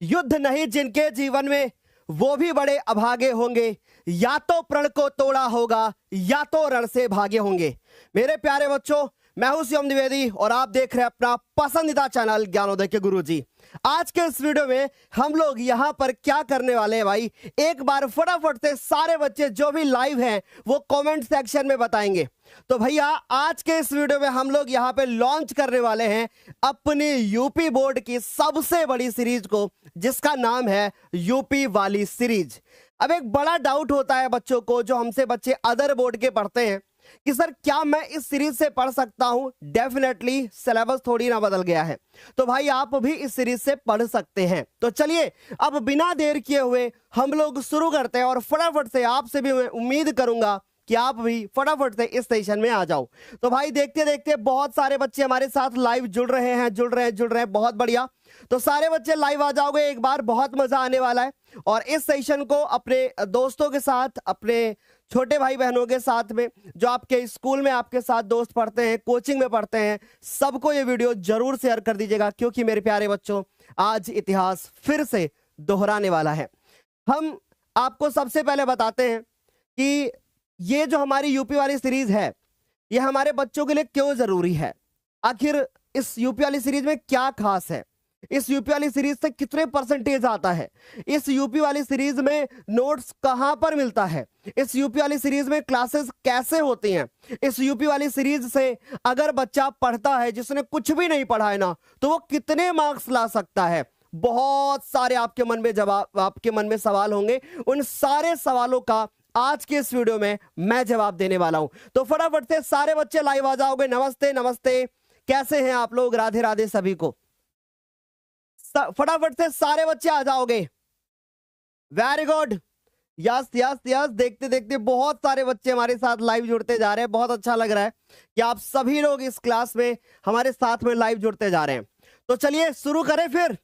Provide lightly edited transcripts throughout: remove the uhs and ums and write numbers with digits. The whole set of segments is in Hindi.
युद्ध नहीं जिनके जीवन में वो भी बड़े अभागे होंगे, या तो प्रण को तोड़ा होगा या तो रण से भागे होंगे। मेरे प्यारे बच्चों, मैं हूं शिवम द्विवेदी और आप देख रहे हैं अपना पसंदीदा चैनल ज्ञानोदय के गुरुजी। आज के इस वीडियो में हम लोग यहां पर क्या करने वाले हैं भाई, एक बार फटाफट से सारे बच्चे जो भी लाइव हैं वो कमेंट सेक्शन में बताएंगे। तो भैया आज के इस वीडियो में हम लोग यहां पे लॉन्च करने वाले हैं अपनी यूपी बोर्ड की सबसे बड़ी सीरीज को, जिसका नाम है यूपी वाली सीरीज। अब एक बड़ा डाउट होता है बच्चों को, जो हमसे बच्चे अदर बोर्ड के पढ़ते हैं, कि सर क्या मैं इस सीरीज से पढ़ सकता हूं। डेफिनेटली सिलेबस थोड़ी ना बदल गया है, तो भाई आप भी इस सीरीज से पढ़ सकते हैं। तो चलिए अब बिना देर किए हुए हम लोग शुरू करते हैं और फटाफट से आपसे भी मैं उम्मीद करूंगा कि आप भी फटाफट से इस सेशन में आ जाओ। तो भाई देखते देखते बहुत सारे बच्चे हमारे साथ लाइव जुड़ रहे हैं, बहुत बढ़िया। तो सारे बच्चे लाइव आ जाओगे एक बार, बहुत मजा आने वाला है। और इस सेशन को अपने दोस्तों के साथ, अपने छोटे भाई बहनों के साथ में, जो आपके स्कूल में आपके साथ दोस्त पढ़ते हैं, कोचिंग में पढ़ते हैं, सबको ये वीडियो जरूर शेयर कर दीजिएगा, क्योंकि मेरे प्यारे बच्चों आज इतिहास फिर से दोहराने वाला है। हम आपको सबसे पहले बताते हैं कि ये जो हमारी यूपी वाली सीरीज है ये हमारे बच्चों के लिए क्यों जरूरी है। आखिर इस यूपी वाली सीरीज में क्या खास है, इस यूपी वाली सीरीज से कितने परसेंटेज आता है, इस यूपी वाली सीरीज में नोट्स कहां पर मिलता है, इस यूपी वाली सीरीज में क्लासेस कैसे होती हैं, इस यूपी वाली सीरीज से अगर बच्चा पढ़ता है जिसने कुछ भी नहीं पढ़ा है ना, तो वो कितने मार्क्स ला सकता है। बहुत सारे आपके मन में जवाब, आपके मन में सवाल होंगे, उन सारे सवालों का आज के इस वीडियो में मैं जवाब देने वाला हूं। तो फटाफट से सारे बच्चे लाइव आ जाओगे। नमस्ते नमस्ते, कैसे हैं आप लोग, राधे राधे सभी को। फटाफट से सारे बच्चे आ जाओगे। Very good, yes yes yes. देखते देखते बहुत सारे बच्चे हमारे साथ लाइव जुड़ते जा रहे हैं। बहुत अच्छा लग रहा है कि आप सभी लोग इस क्लास में हमारे साथ में लाइव जुड़ते जा रहे हैं। तो चलिए शुरू करें फिर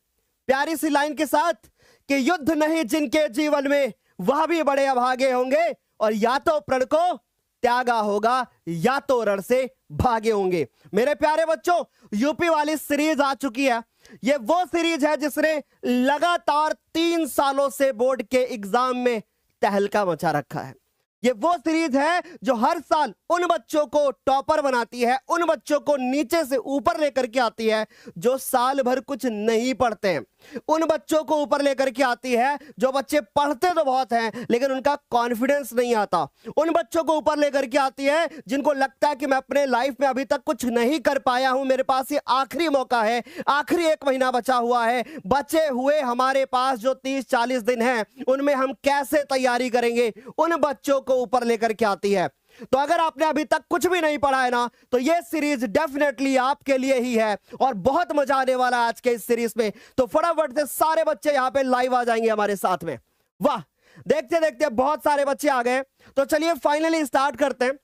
प्यारी सी लाइन के साथ कि युद्ध नहीं जिनके जीवन में वह भी बड़े अभागे होंगे, और या तो प्रण को त्यागा होगा या तो रण से भागे होंगे। मेरे प्यारे बच्चों, यूपी वाली सीरीज आ चुकी है। ये वो सीरीज है जिसने लगातार 3 सालों से बोर्ड के एग्जाम में तहलका मचा रखा है। ये वो सीरीज है जो हर साल उन बच्चों को टॉपर बनाती है, उन बच्चों को नीचे से ऊपर लेकर के आती है जो साल भर कुछ नहीं पढ़ते हैं, उन बच्चों को ऊपर लेकर के आती है जो बच्चे पढ़ते तो बहुत हैं लेकिन उनका कॉन्फिडेंस नहीं आता, उन बच्चों को ऊपर लेकर के आती है जिनको लगता है कि मैं अपने लाइफ में अभी तक कुछ नहीं कर पाया हूं, मेरे पास ये आखिरी मौका है, आखिरी 1 महीना बचा हुआ है, बचे हुए हमारे पास जो 30-40 दिन हैं उनमें हम कैसे तैयारी करेंगे, उन बच्चों को ऊपर लेकर के आती है। तो अगर आपने अभी तक कुछ भी नहीं पढ़ा है ना, तो ये सीरीज डेफिनेटली आपके लिए ही है और बहुत मजा आने वाला है आज के इस सीरीज में। तो फटाफट से सारे बच्चे यहां पे लाइव आ जाएंगे हमारे साथ में। वाह, देखते देखते बहुत सारे बच्चे आ गए। तो चलिए फाइनली स्टार्ट करते हैं।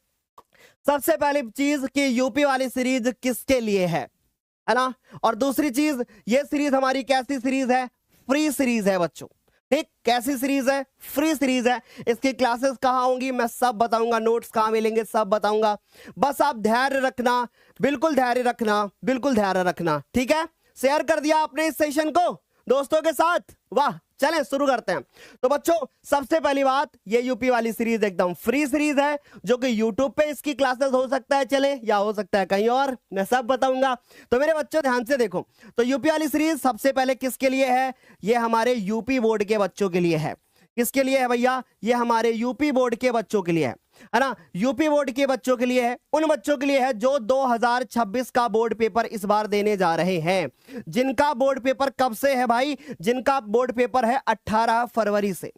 सबसे पहली चीज कि यूपी वाली सीरीज किसके लिए है ना, और दूसरी चीज ये सीरीज हमारी कैसी सीरीज है, फ्री सीरीज है बच्चों। ठीक, कैसी सीरीज है, फ्री सीरीज है। इसकी क्लासेस कहां होंगी मैं सब बताऊंगा, नोट्स कहां मिलेंगे सब बताऊंगा। बस आप धैर्य रखना, बिल्कुल धैर्य रखना, बिल्कुल धैर्य रखना। ठीक है, शेयर कर दिया आपने इस सेशन को दोस्तों के साथ। वाह, चलें शुरू करते हैं। तो बच्चों सबसे पहली बात, ये यूपी वाली सीरीज एकदम फ्री सीरीज है, जो कि यूट्यूब पे इसकी क्लासेस हो सकता है चले, या हो सकता है कहीं और, मैं सब बताऊंगा। तो मेरे बच्चों ध्यान से देखो, तो यूपी वाली सीरीज सबसे पहले किसके लिए है, ये हमारे यूपी बोर्ड के बच्चों के लिए है। किसके लिए है भैया, ये हमारे यूपी बोर्ड के बच्चों के लिए है ना, यूपी बोर्ड के बच्चों के लिए है, उन बच्चों के लिए है जो 2026 का बोर्ड पेपर इस बार देने जा रहे हैं। जिनका बोर्ड पेपर कब से है भाई, जिनका बोर्ड पेपर है 18 फरवरी से,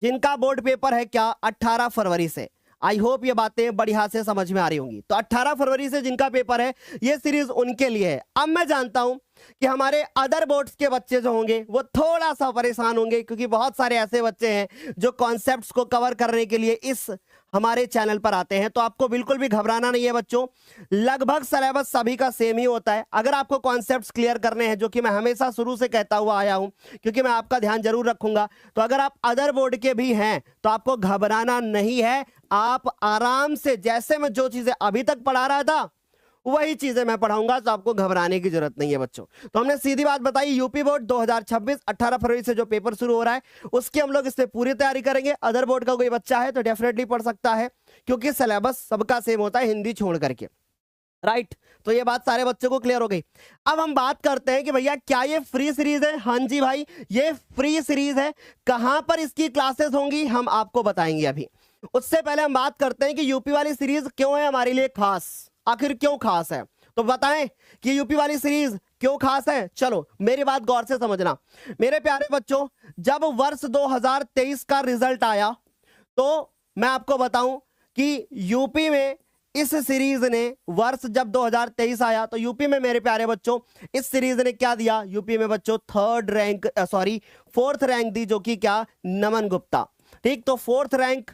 जिनका बोर्ड पेपर है क्या 18 फरवरी से। आई होप ये बातें बढ़िया से समझ में आ रही होंगी। तो 18 फरवरी से जिनका पेपर है ये सीरीज उनके लिए है। अब मैं जानता हूं कि हमारे अदर बोर्ड्स के बच्चे जो होंगे वो थोड़ा सा परेशान होंगे, क्योंकि बहुत सारे ऐसे बच्चे हैं जो कॉन्सेप्ट्स को कवर करने के लिए इस हमारे चैनल पर आते हैं। तो आपको बिल्कुल भी घबराना नहीं है बच्चों, लगभग सिलेबस सभी का सेम ही होता है। अगर आपको कॉन्सेप्ट्स क्लियर करने हैं, जो कि मैं हमेशा शुरू से कहता हुआ आया हूं, क्योंकि मैं आपका ध्यान जरूर रखूंगा, तो अगर आप अदर बोर्ड के भी हैं तो आपको घबराना नहीं है। आप आराम से, जैसे मैं जो चीजें अभी तक पढ़ा रहा था वही चीजें मैं पढ़ाऊंगा, तो आपको घबराने की जरूरत नहीं है बच्चों। तो हमने सीधी बात बताई, यूपी बोर्ड 2026 18 फरवरी से जो पेपर शुरू हो रहा है उसकी हम लोग इस पे पूरी तैयारी करेंगे। अदर बोर्ड का कोई बच्चा है तो डेफिनेटली पढ़ सकता है, क्योंकि सिलेबस सबका सेम होता है हिंदी छोड़ करके, राइट। तो ये बात सारे बच्चों को क्लियर हो गई। अब हम बात करते हैं कि भैया क्या ये फ्री सीरीज है? हाँ जी भाई, ये फ्री सीरीज है। कहां पर इसकी क्लासेस होंगी हम आपको बताएंगे अभी। उससे पहले हम बात करते हैं कि यूपी वाली सीरीज क्यों है हमारे लिए खास, आखिर क्यों खास है, तो बताएं कि यूपी वाली सीरीज क्यों खास है। चलो मेरी बात गौर से समझना मेरे प्यारे बच्चों। जब वर्ष 2023 का रिजल्ट आया तो मैं आपको बताऊं कि यूपी में इस सीरीज ने वर्ष जब 2023 आया तो यूपी में मेरे प्यारे बच्चों इस सीरीज ने क्या दिया, यूपी में बच्चों फोर्थ रैंक दी, जो कि क्या, नमन गुप्ता। ठीक, तो फोर्थ रैंक,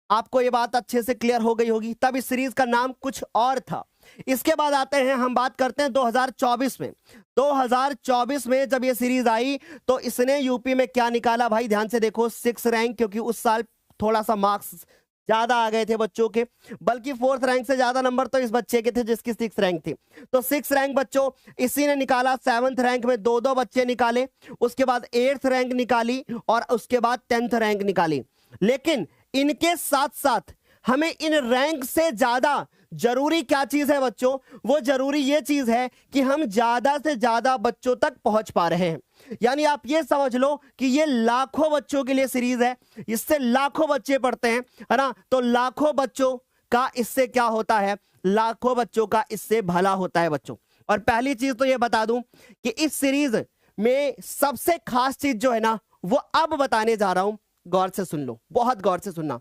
आपको ये बात अच्छे से क्लियर हो गई होगी। तब इस सीरीज का नाम कुछ और था। इसके बाद आते हैं, हम बात करते हैं 2024 में। 2024 में जब ये सीरीज आई तो इसने यूपी में क्या निकाला भाई, ध्यान से देखो, 6 रैंक, क्योंकि उस साल थोड़ा सा मार्क्स ज्यादा आ गए थे बच्चों के, बल्कि 4th रैंक से ज्यादा नंबर तो इस बच्चे के थे जिसकी 6 रैंक थी। तो 6 रैंक बच्चों इसी ने निकाला। 7th रैंक में 2-2 बच्चे निकाले, उसके बाद 8th रैंक निकाली और उसके बाद 10th रैंक निकाली। लेकिन इनके साथ साथ हमें इन रैंक से ज्यादा जरूरी क्या चीज है बच्चों, वो जरूरी ये चीज है कि हम ज्यादा से ज्यादा बच्चों तक पहुंच पा रहे हैं। यानी आप ये समझ लो कि ये लाखों बच्चों के लिए सीरीज है, इससे लाखों बच्चे पढ़ते हैं, है ना। तो लाखों बच्चों का इससे क्या होता है, लाखों बच्चों का इससे भला होता है बच्चों। और पहली चीज तो ये बता दूं कि इस सीरीज में सबसे खास चीज जो है ना वो अब बताने जा रहा हूं, गौर से सुन लो, बहुत गौर से सुनना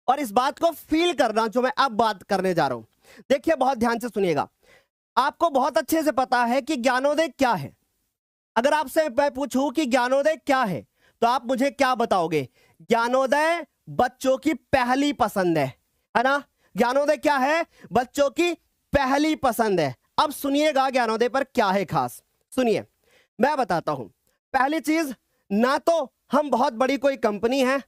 और इस बात को फील करना जो मैं अब बात करने जा रहा हूं। देखिए बहुत ध्यान से सुनिएगा। आपको बहुत अच्छे से पता है कि ज्ञानोदय क्या है। अगर आपसे मैं पूछूं कि ज्ञानोदय क्या है तो आप मुझे क्या बताओगे? ज्ञानोदय बच्चों की पहली पसंद है ना। ज्ञानोदय क्या है? बच्चों की पहली पसंद है। अब सुनिएगा ज्ञानोदय पर क्या है खास, सुनिए मैं बताता हूं। पहली चीज, ना तो हम बहुत बड़ी कोई कंपनी है,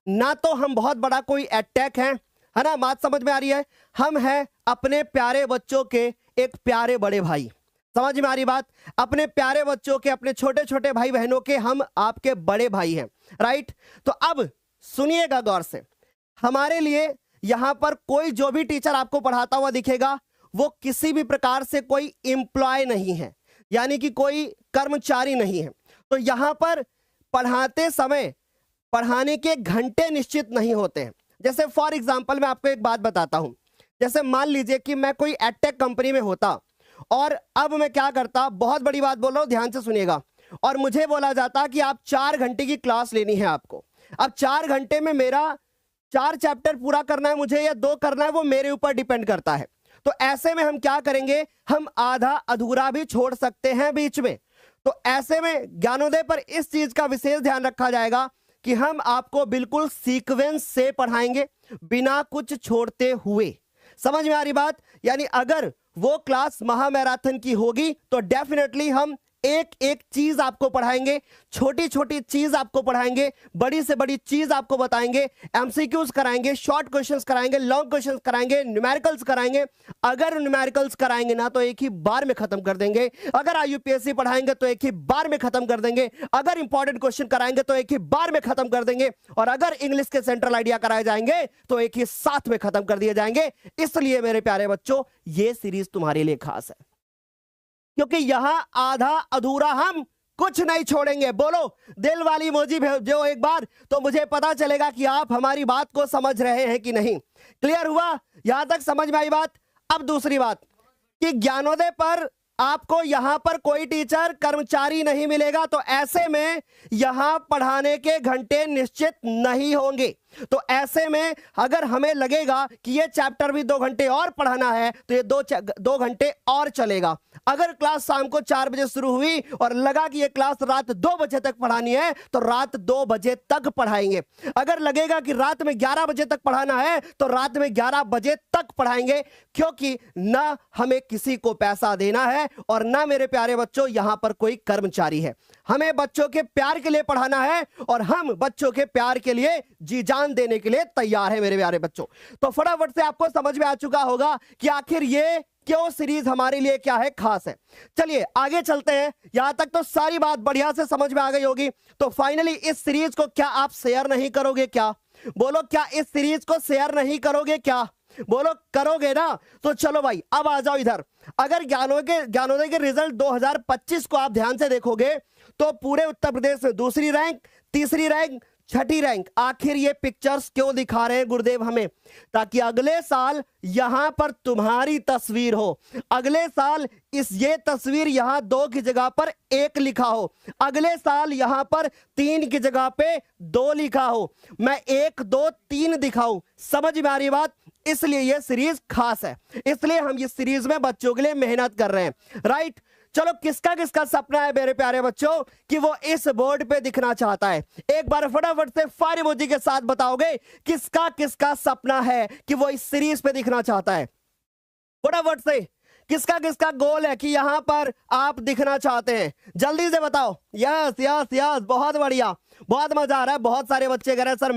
ना तो हम बहुत बड़ा कोई एडटेक है ना, बात समझ में आ रही है। हम हैं अपने प्यारे बच्चों के एक प्यारे बड़े भाई, समझ में आ रही बात, अपने प्यारे बच्चों के, अपने छोटे छोटे भाई बहनों के हम आपके बड़े भाई हैं, राइट। तो अब सुनिएगा गौर से, हमारे लिए यहां पर कोई जो भी टीचर आपको पढ़ाता हुआ दिखेगा वो किसी भी प्रकार से कोई एम्प्लॉय नहीं है, यानी कि कोई कर्मचारी नहीं है। तो यहां पर पढ़ाते समय पढ़ाने के घंटे निश्चित नहीं होते हैं। जैसे फॉर एग्जांपल मैं आपको एक बात बताता हूं, जैसे मान लीजिए कि मैं कोई एडटेक कंपनी में होता और अब मैं क्या करता, बहुत बड़ी बात बोल रहा हूं, ध्यान से सुनिएगा, और मुझे बोला जाता कि आप 4 घंटे की क्लास लेनी है आपको। अब 4 घंटे में मेरा 4 चैप्टर पूरा करना है मुझे या 2 करना है, वो मेरे ऊपर डिपेंड करता है। तो ऐसे में हम क्या करेंगे, हम आधा अधूरा भी छोड़ सकते हैं बीच में। तो ऐसे में ज्ञानोदय पर इस चीज का विशेष ध्यान रखा जाएगा कि हम आपको बिल्कुल सीक्वेंस से पढ़ाएंगे, बिना कुछ छोड़ते हुए। समझ में आ रही बात? यानी अगर वो क्लास महामैराथन की होगी तो डेफिनेटली हम एक एक चीज आपको पढ़ाएंगे, छोटी छोटी चीज आपको पढ़ाएंगे, बड़ी से बड़ी चीज आपको बताएंगे, एमसीक्यूज कराएंगे, शॉर्ट क्वेश्चंस कराएंगे, लॉन्ग क्वेश्चंस कराएंगे, न्यूमेरिकल्स कराएंगे। अगर न्यूमेरिकल्स कराएंगे ना तो एक ही बार में खत्म कर देंगे, अगर आईयूपीएससी पढ़ाएंगे तो एक ही बार में खत्म कर देंगे, अगर इंपॉर्टेंट क्वेश्चन कराएंगे तो एक ही बार में खत्म कर देंगे, और अगर इंग्लिश के सेंट्रल आइडिया कराए जाएंगे तो एक ही साथ में खत्म कर दिए जाएंगे। इसलिए मेरे प्यारे बच्चों ये सीरीज तुम्हारे लिए खास है, क्योंकि यहां आधा अधूरा हम कुछ नहीं छोड़ेंगे। बोलो दिल वाली इमोजी भेजो एक बार तो मुझे पता चलेगा कि आप हमारी बात को समझ रहे हैं कि नहीं। क्लियर हुआ? यहां तक समझ में आई बात? अब दूसरी बात कि ज्ञानोदय पर आपको यहां पर कोई टीचर कर्मचारी नहीं मिलेगा, तो ऐसे में यहां पढ़ाने के घंटे निश्चित नहीं होंगे। तो ऐसे में अगर हमें लगेगा कि ये चैप्टर भी 2 घंटे और पढ़ाना है तो ये 2 घंटे और चलेगा। अगर क्लास शाम को 4 बजे शुरू हुई और लगा कि ये क्लास रात 2 बजे तक पढ़ानी है तो रात 2 बजे तक पढ़ाएंगे। अगर लगेगा कि रात में 11 बजे तक पढ़ाना है तो रात में 11 बजे तक पढ़ाएंगे, क्योंकि ना हमें किसी को पैसा देना है और ना मेरे प्यारे बच्चों यहां पर कोई कर्मचारी है। हमें बच्चों के प्यार के लिए पढ़ाना है और हम बच्चों के प्यार के लिए जी जान देने के लिए तैयार है मेरे प्यारे बच्चों। तो फटाफट से आपको समझ में आ चुका होगा कि आखिर ये क्यों सीरीज हमारे लिए क्या है, खास है। चलिए आगे चलते हैं। यहां तक तो सारी बात बढ़िया से समझ में आ गई होगी। तो फाइनली इस सीरीज को क्या आप शेयर नहीं करोगे क्या? बोलो, क्या इस सीरीज को शेयर नहीं करोगे क्या? बोलो करोगे ना? तो चलो भाई अब आ जाओ इधर। अगर ज्ञानोदय के रिजल्ट 2025 को आप ध्यान से देखोगे तो पूरे उत्तर प्रदेश में दूसरी रैंक, तीसरी रैंक, छठी रैंक। आखिर ये पिक्चर्स क्यों दिखा रहे हैं गुरुदेव हमें? ताकि अगले साल यहां पर तुम्हारी तस्वीर हो। अगले साल ये तस्वीर यहां 2 की जगह पर 1 लिखा हो। अगले साल यहां पर 3 की जगह पे 2 लिखा हो। मैं 1 2 3 दिखाऊं। समझ में आ रही बात? इसलिए ये सीरीज खास है, इसलिए हम इस सीरीज में बच्चों के लिए मेहनत कर रहे हैं। राइट, चलो किसका किसका सपना है मेरे प्यारे बच्चों कि वो इस बोर्ड पे दिखना चाहता है? एक बार फटाफट से फायर इमोजी के साथ बताओगे किसका किसका सपना है कि वो इस सीरीज पे दिखना चाहता है? फटाफट से किसका किसका गोल है कि यहां पर आप दिखना चाहते हैं? जल्दी से बताओ। यस यस यस, बहुत बढ़िया, बहुत मजा आ रहा है। बहुत सारे बच्चे कह रहे हैं सर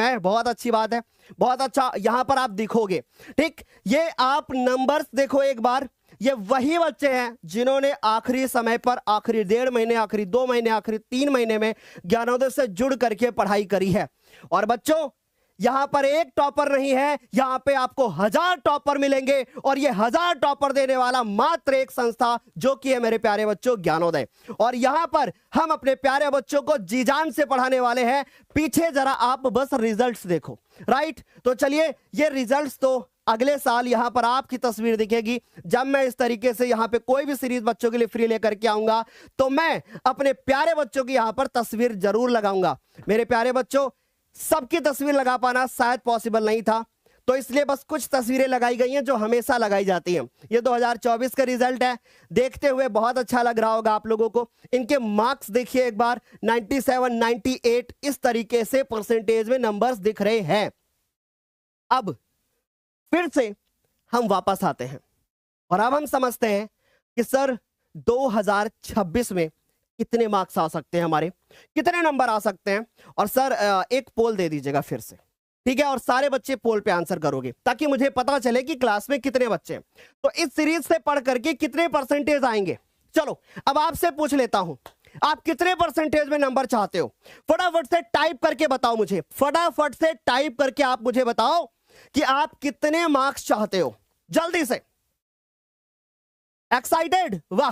मैं। बहुत अच्छी बात है, बहुत अच्छा। यहां पर आप दिखोगे, ठीक। ये आप नंबर्स देखो एक बार। ये वही बच्चे हैं जिन्होंने आखिरी समय पर, आखिरी 1.5 महीने, आखिरी 2 महीने, आखिरी 3 महीने में ज्ञानोदय से जुड़ करके पढ़ाई करी है। और बच्चों यहां पर एक टॉपर नहीं है, यहां पे आपको 1000 टॉपर मिलेंगे। और ये 1000 टॉपर देने वाला मात्र एक संस्था जो कि है मेरे प्यारे बच्चों ज्ञानोदय। और यहां पर हम अपने प्यारे बच्चों को जी जान से पढ़ाने वाले हैं। पीछे जरा आप बस रिजल्ट्स देखो। राइट, तो चलिए ये रिजल्ट्स तो अगले साल यहां पर आपकी तस्वीर दिखेगी। जब मैं इस तरीके से यहां पे कोई भी सीरीज बच्चों के लिए फ्री लेकर के आऊंगा तो मैं अपने प्यारे बच्चों की यहां पर तस्वीर जरूर लगाऊंगा। मेरे प्यारे बच्चों, सबकी तस्वीर लगा पाना शायद पॉसिबल नहीं था, तो इसलिए बस कुछ तस्वीरें लगाई गई हैं जो हमेशा लगाई जाती हैं। ये 2024 का रिजल्ट है। देखते हुए बहुत अच्छा लग रहा होगा आप लोगों को। इनके मार्क्स देखिए एक बार, 97, 98 इस तरीके से परसेंटेज में नंबर्स दिख रहे हैं। अब फिर से हम वापस आते हैं और अब हम समझते हैं कि सर 2026 में कितने मार्क्स आ सकते हैं, हमारे कितने नंबर आ सकते हैं। और सर एक पोल दे दीजिएगा फिर से, ठीक है? और सारे बच्चे पोल पे आंसर करोगे ताकि मुझे पता चले कि क्लास में कितने बच्चे हैं। तो इस सीरीज से पढ़ करके कितने परसेंटेज आएंगे? चलो अब आपसे पूछ लेता हूं, आप कितने परसेंटेज में नंबर चाहते हो? फटाफट से टाइप करके बताओ मुझे। फटाफट से टाइप करके आप मुझे बताओ कि आप कितने मार्क्स चाहते हो, जल्दी से। एक्साइटेड? वाह,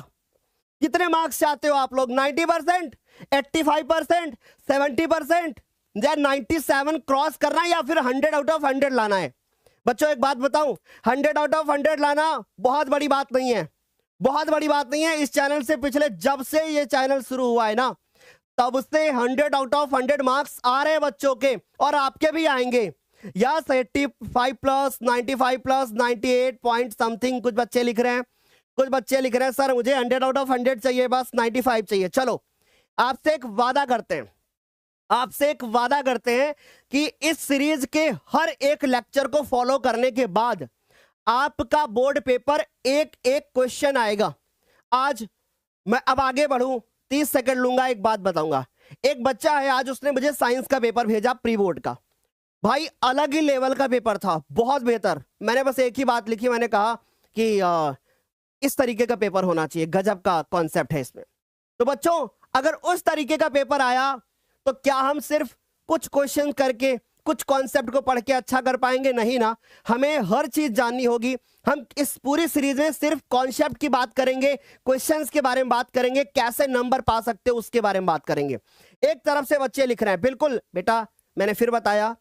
कितने मार्क्स चाहते हो आप लोग? 90%, 85%, 70% या 97 क्रॉस करना है या फिर 100 आउट ऑफ 100 लाना है? बच्चों एक बात बताऊं, 100 आउट ऑफ 100 लाना बहुत बड़ी बात नहीं है, बहुत बड़ी बात नहीं है। इस चैनल से पिछले जब से ये चैनल शुरू हुआ है ना, तब से 100 आउट ऑफ 100 मार्क्स आ रहे हैं बच्चों के, और आपके भी आएंगे। Yes, 85 plus, 95 plus, 98 point something कुछ बच्चे लिख रहे हैं। कुछ बच्चे लिख रहे हैं सर मुझे 100 आउट ऑफ 100 चाहिए, बस 95 चाहिए। चलो आपसे एक वादा करते हैं, आपसे एक वादा करते हैं कि इस सीरीज के हर एक लेक्चर को फॉलो करने के बाद आपका बोर्ड पेपर एक एक क्वेश्चन आएगा। आज मैं अब आगे बढ़ूं, 30 सेकंड लूंगा, एक बात बताऊंगा। एक बच्चा है, आज उसने मुझे साइंस का पेपर भेजा, प्री बोर्ड का। भाई अलग ही लेवल का पेपर था, बहुत बेहतर। मैंने बस एक ही बात लिखी, मैंने कहा कि इस तरीके का पेपर होना चाहिए, गजब का कॉन्सेप्ट है इसमें। तो बच्चों अगर उस तरीके का पेपर आया तो क्या हम सिर्फ कुछ क्वेश्चन करके, कुछ कॉन्सेप्ट को पढ़ के अच्छा कर पाएंगे? नहीं ना, हमें हर चीज जाननी होगी। हम इस पूरी सीरीज में सिर्फ कॉन्सेप्ट की बात करेंगे, क्वेश्चंस के बारे में बात करेंगे, कैसे नंबर पा सकते हो उसके बारे में बात करेंगे। एक तरफ से बच्चे लिख रहे हैं, बिल्कुल बेटा, मैंने फिर बताया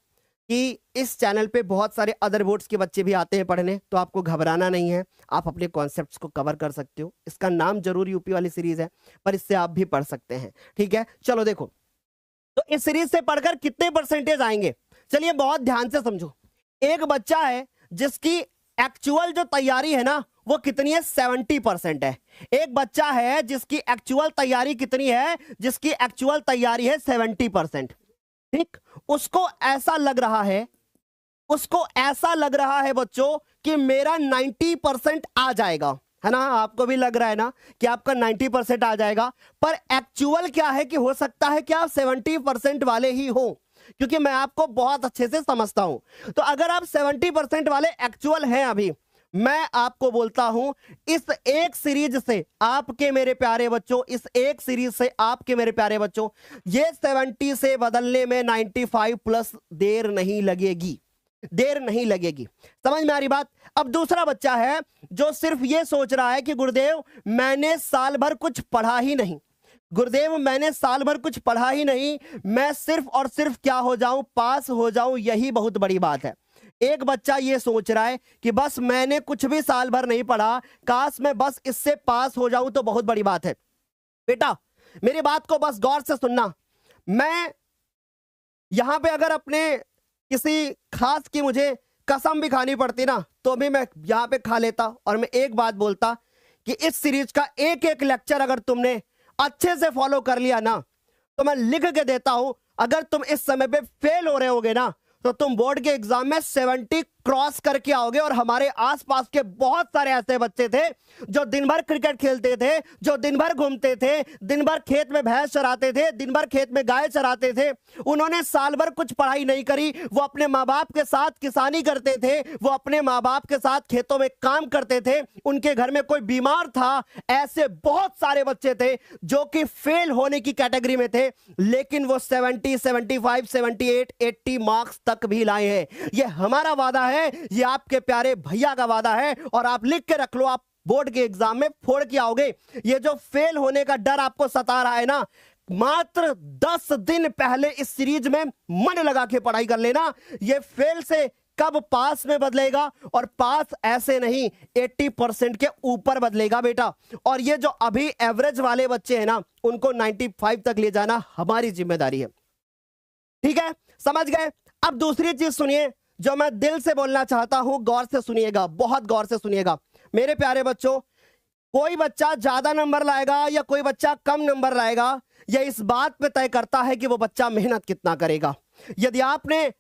कि इस चैनल पे बहुत सारे अदर बोर्ड्स के बच्चे भी आते हैं पढ़ने, तो आपको घबराना नहीं है, आप अपने कॉन्सेप्ट्स को कवर कर सकते हो। इसका नाम जरूर यूपी वाली सीरीज है, पर इससे आप भी पढ़ सकते हैं, ठीक है? चलो देखो, तो इस सीरीज से पढ़कर कितने परसेंटेज आएंगे? चलिए बहुत ध्यान से समझो। एक बच्चा है जिसकी एक्चुअल जो तैयारी है ना वो कितनी है? 70% है। एक बच्चा है जिसकी एक्चुअल तैयारी कितनी है? जिसकी एक्चुअल तैयारी है 70%, ठीक। उसको ऐसा लग रहा है, उसको ऐसा लग रहा है बच्चों कि मेरा 90% आ जाएगा, है ना? आपको भी लग रहा है ना कि आपका 90% आ जाएगा, पर एक्चुअल क्या है कि हो सकता है कि आप 70% वाले ही हो, क्योंकि मैं आपको बहुत अच्छे से समझता हूं। तो अगर आप 70% वाले एक्चुअल हैं अभी, मैं आपको बोलता हूं, इस एक सीरीज से आपके मेरे प्यारे बच्चों, इस एक सीरीज से आपके मेरे प्यारे बच्चों, ये 70 से बदलने में 95 प्लस देर नहीं लगेगी, देर नहीं लगेगी। समझ में आ रही बात? अब दूसरा बच्चा है जो सिर्फ ये सोच रहा है कि गुरुदेव मैंने साल भर कुछ पढ़ा ही नहीं, गुरुदेव मैंने साल भर कुछ पढ़ा ही नहीं, मैं सिर्फ और सिर्फ क्या हो जाऊं, पास हो जाऊं, यही बहुत बड़ी बात है। एक बच्चा ये सोच रहा है कि बस मैंने कुछ भी साल भर नहीं पढ़ा, काश मैं बस इससे पास हो जाऊं तो बहुत बड़ी बात है। बेटा मेरी बात को बस गौर से सुनना। मैं यहां पे अगर अपने किसी खास की मुझे कसम भी खानी पड़ती ना तो भी मैं यहां पे खा लेता, और मैं एक बात बोलता कि इस सीरीज का एक एक लेक्चर अगर तुमने अच्छे से फॉलो कर लिया ना तो मैं लिख के देता हूं, अगर तुम इस समय पे फेल हो रहे होगे ना तो तुम बोर्ड के एग्जाम में 70 क्रॉस करके आओगे। और हमारे आसपास के बहुत सारे ऐसे बच्चे थे जो दिन भर क्रिकेट खेलते थे, जो दिन भर घूमते थे, दिन भर खेत में भैंस चराते थे, दिन भर खेत में गाय चराते थे, उन्होंने साल भर कुछ पढ़ाई नहीं करी, वो अपने माँ बाप के साथ किसानी करते थे, वो अपने माँ बाप के साथ खेतों में काम करते थे, उनके घर में कोई बीमार था। ऐसे बहुत सारे बच्चे थे जो कि फेल होने की कैटेगरी में थे, लेकिन वो 70, 75, 78, 80 मार्क्स तक भी लाए हैं। ये हमारा वादा है, ये आपके प्यारे भैया का वादा है, और आप लिख के रख लो, आप बोर्ड के एग्जाम में फोड़ के आओगे। ये जो फेल होने का डर आपको सता रहा है ना, मात्र 10 दिन पहले इस सीरीज में मन लगा के पढ़ाई कर लेना। ये फेल से कब पास में बदलेगा, और पास ऐसे नहीं 80% के ऊपर बदलेगा बेटा। और ये जो अभी एवरेज वाले बच्चे हैं ना, उनको 95 तक ले जाना हमारी जिम्मेदारी है। ठीक है, समझ गए? अब दूसरी चीज सुनिए जो मैं दिल से बोलना चाहता हूं, गौर से सुनिएगा, बहुत गौर से सुनिएगा मेरे प्यारे बच्चों। कोई बच्चा ज्यादा नंबर लाएगा या कोई बच्चा कम नंबर लाएगा, यह इस बात पे तय करता है कि वो बच्चा मेहनत कितना करेगा। यदि आपने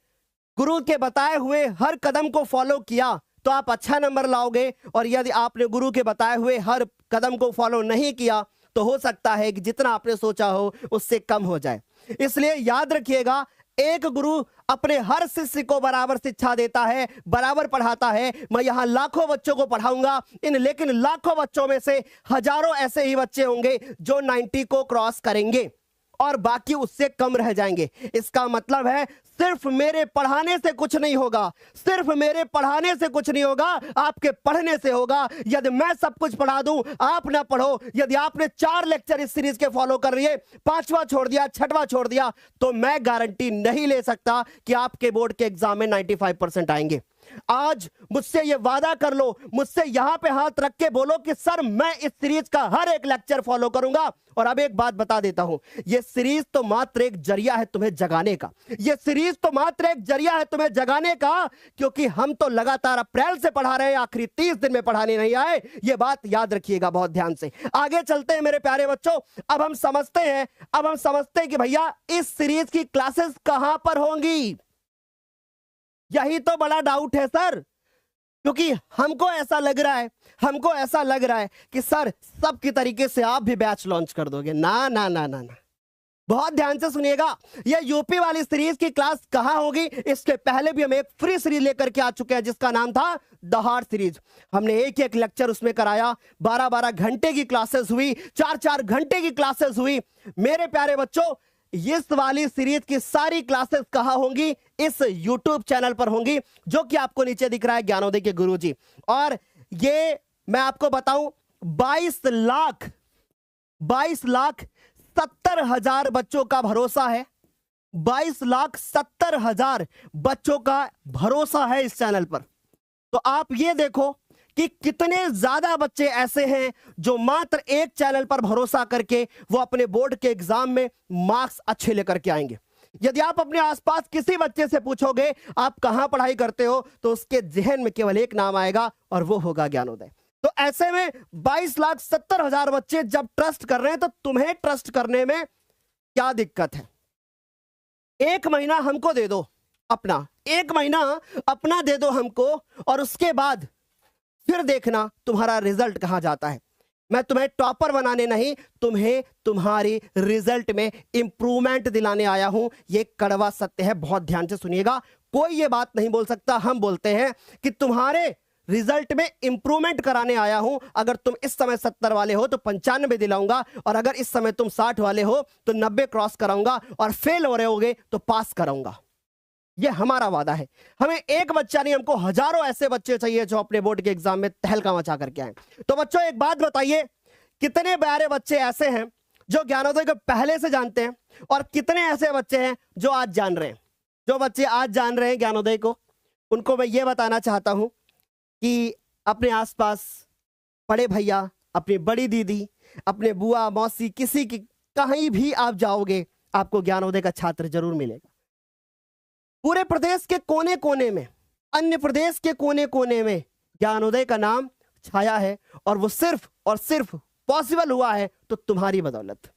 गुरु के बताए हुए हर कदम को फॉलो किया तो आप अच्छा नंबर लाओगे, और यदि आपने गुरु के बताए हुए हर कदम को फॉलो नहीं किया तो हो सकता है कि जितना आपने सोचा हो उससे कम हो जाए। इसलिए याद रखिएगा, एक गुरु अपने हर शिष्य को बराबर शिक्षा देता है, बराबर पढ़ाता है। मैं यहां लाखों बच्चों को पढ़ाऊंगा, लेकिन लाखों बच्चों में से हजारों ऐसे ही बच्चे होंगे जो 90 को क्रॉस करेंगे और बाकी उससे कम रह जाएंगे। इसका मतलब है सिर्फ मेरे पढ़ाने से कुछ नहीं होगा, सिर्फ मेरे पढ़ाने से कुछ नहीं होगा, आपके पढ़ने से होगा। यदि मैं सब कुछ पढ़ा दूं, आप ना पढ़ो, यदि आपने 4 लेक्चर इस सीरीज के फॉलो कर लिए, 5वां छोड़ दिया, 6वां छोड़ दिया, तो मैं गारंटी नहीं ले सकता कि आपके बोर्ड के एग्जाम में 95% आएंगे। आज मुझसे ये वादा कर लो, मुझसे यहां पे हाथ रख के बोलो कि सर मैं इस सीरीज का हर एक लेक्चर फॉलो करूंगा। और अब एक बात बता देता हूं, ये सीरीज तो मात्र एक जरिया है तुम्हें जगाने का, ये सीरीज तो मात्र एक जरिया है तुम्हें जगाने का, क्योंकि हम तो लगातार अप्रैल से पढ़ा रहे हैं, आखिरी 30 दिन में पढ़ाने नहीं आए। ये बात याद रखिएगा बहुत ध्यान से। आगे चलते हैं मेरे प्यारे बच्चों। अब हम समझते हैं कि भैया इस सीरीज की क्लासेस कहां पर होंगी। यही तो बड़ा डाउट है सर, क्योंकि हमको ऐसा लग रहा है कि सर सबकी तरीके से आप भी बैच लॉन्च कर दोगे। ना ना ना ना ना, बहुत ध्यान से सुनिएगा। ये यूपी वाली सीरीज की क्लास कहां होगी, इसके पहले भी हम एक फ्री सीरीज लेकर के आ चुके हैं जिसका नाम था दहाड़ सीरीज। हमने एक एक लेक्चर उसमें कराया, 12-12 घंटे की क्लासेस हुई, 4-4 घंटे की क्लासेस हुई। मेरे प्यारे बच्चों, इस वाली सीरीज की सारी क्लासेस कहां होंगी, इस YouTube चैनल पर होंगी, जो कि आपको नीचे दिख रहा है, ज्ञानोदय के गुरुजी। और ये मैं आपको बताऊं, 22,70,000 बच्चों का भरोसा है, 22,70,000 बच्चों का भरोसा है इस चैनल पर। तो आप ये देखो कि कितने ज्यादा बच्चे ऐसे हैं जो मात्र एक चैनल पर भरोसा करके वो अपने बोर्ड के एग्जाम में मार्क्स अच्छे लेकर के आएंगे। यदि आप अपने आसपास किसी बच्चे से पूछोगे आप कहां पढ़ाई करते हो, तो उसके जहन में केवल एक नाम आएगा और वो होगा ज्ञानोदय। तो ऐसे में 22,70,000 बच्चे जब ट्रस्ट कर रहे हैं, तो तुम्हें ट्रस्ट करने में क्या दिक्कत है। एक महीना हमको दे दो अपना, एक महीना अपना दे दो हमको, और उसके बाद फिर देखना तुम्हारा रिजल्ट कहां जाता है। मैं तुम्हें टॉपर बनाने नहीं, तुम्हें तुम्हारी रिजल्ट में इंप्रूवमेंट दिलाने आया हूं। ये कड़वा सत्य है, बहुत ध्यान से सुनिएगा। कोई ये बात नहीं बोल सकता, हम बोलते हैं कि तुम्हारे रिजल्ट में इंप्रूवमेंट कराने आया हूं। अगर तुम इस समय 70 वाले हो तो 95 दिलाऊंगा, और अगर इस समय तुम 60 वाले हो तो 90 क्रॉस कराऊंगा, और फेल हो रहे होगे तो पास कराऊंगा। ये हमारा वादा है। हमें एक बच्चा नहीं, हमको हजारों ऐसे बच्चे चाहिए जो अपने बोर्ड के एग्जाम में तहलका मचा करके आए। तो बच्चों एक बात बताइए, कितने प्यारे बच्चे ऐसे हैं जो ज्ञानोदय को पहले से जानते हैं, और कितने ऐसे बच्चे हैं जो आज जान रहे हैं? जो बच्चे आज जान रहे हैं ज्ञानोदय को, उनको मैं ये बताना चाहता हूं कि अपने आसपास बड़े भैया, अपनी बड़ी दीदी, अपने बुआ मौसी, किसी की कहीं भी आप जाओगे आपको ज्ञानोदय का छात्र जरूर मिलेगा। पूरे प्रदेश के कोने कोने में, अन्य प्रदेश के कोने कोने में ज्ञानोदय का नाम छाया है, और वो सिर्फ और सिर्फ पॉसिबल हुआ है तो तुम्हारी बदौलत,